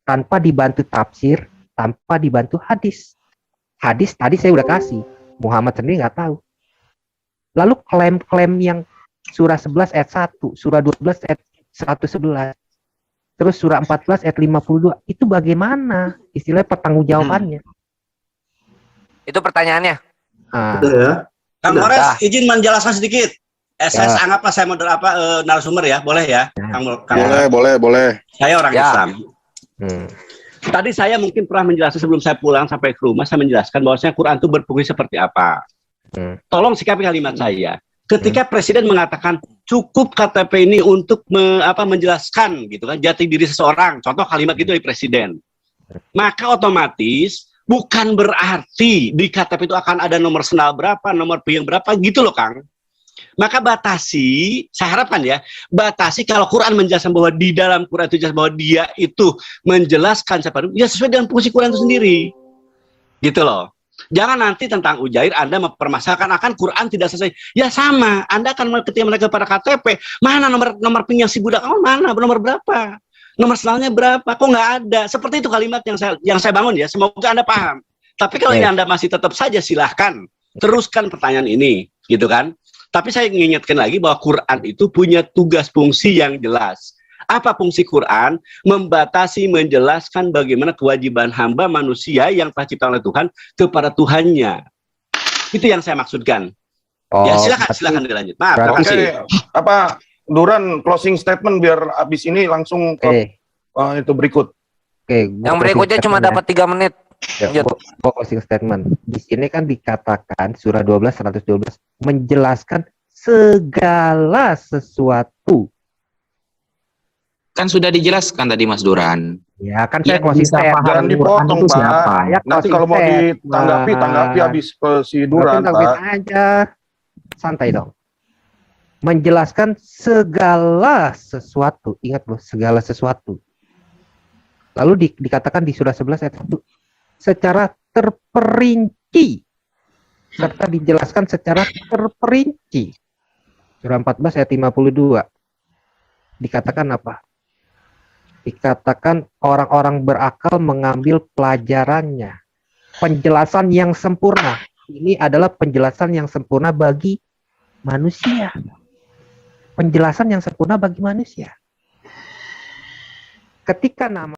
Tanpa dibantu tafsir, tanpa dibantu hadis. Hadis tadi saya udah kasih. Muhammad sendiri nggak tahu. Lalu klaim-klaim yang surah 11 ayat 1, surah 12 ayat 111, terus surah 14 ayat 52, itu bagaimana istilah pertanggungjawabannya? Itu pertanyaannya. Kang Ores, izin menjelaskan sedikit. Saya anggaplah saya narasumber ya, boleh ya? Boleh. Saya orang Islam. Tadi saya mungkin pernah menjelaskan sebelum saya pulang sampai ke rumah, saya menjelaskan bahwasanya Quran itu berfungsi seperti apa. Tolong sikapi kalimat saya. Ketika Presiden mengatakan cukup KTP ini untuk menjelaskan gitu kan jati diri seseorang, contoh kalimat gitu dari Presiden, maka otomatis bukan berarti di KTP itu akan ada nomor sendal berapa, nomor puyeng berapa gitu loh Kang. Maka batasi, saya harapkan ya, batasi kalau Quran menjelaskan bahwa di dalam Quran itu jelas bahwa dia itu menjelaskan seperti itu, ya sesuai dengan fungsi Quran itu sendiri. Gitu loh. Jangan nanti tentang Uzair Anda mempermasalahkan akan Quran tidak selesai. Ya sama, Anda akan ketika mereka pada KTP, mana nomor pinggang si budak mana, nomor berapa? Nomor sendalnya berapa? Kok nggak ada? Seperti itu kalimat yang saya bangun ya. Semoga Anda paham. Tapi kalau ini Anda masih tetap saja, silahkan teruskan pertanyaan ini, gitu kan? Tapi saya mengingatkan lagi bahwa Quran itu punya tugas fungsi yang jelas. Apa fungsi Quran? Membatasi, menjelaskan bagaimana kewajiban hamba manusia yang telah diciptakan oleh Tuhan kepada Tuhannya. Itu yang saya maksudkan. Ya silakan dilanjut. Maaf, terima kasih. Apa Duran closing statement biar abis ini langsung ke itu berikut. Yang berikutnya cuma dapat 3 menit. Ya, closing statement. Di sini kan dikatakan surah 12 112 menjelaskan segala sesuatu. Kan sudah dijelaskan tadi Mas Duran. Ya kan saya closing statement. Jangan dipotong Pak. Nanti kalau mau ditanggapi habis si Duran Pak. Aja. Santai dong. Menjelaskan segala sesuatu. Ingat loh, segala sesuatu. Lalu dikatakan di surah 11 ayat 1 secara terperinci serta dijelaskan secara terperinci. Surah 14 ayat 52 dikatakan apa? Dikatakan orang-orang berakal mengambil pelajarannya. Penjelasan yang sempurna. Ini adalah penjelasan yang sempurna bagi manusia. Penjelasan yang sempurna bagi manusia. Ketika nama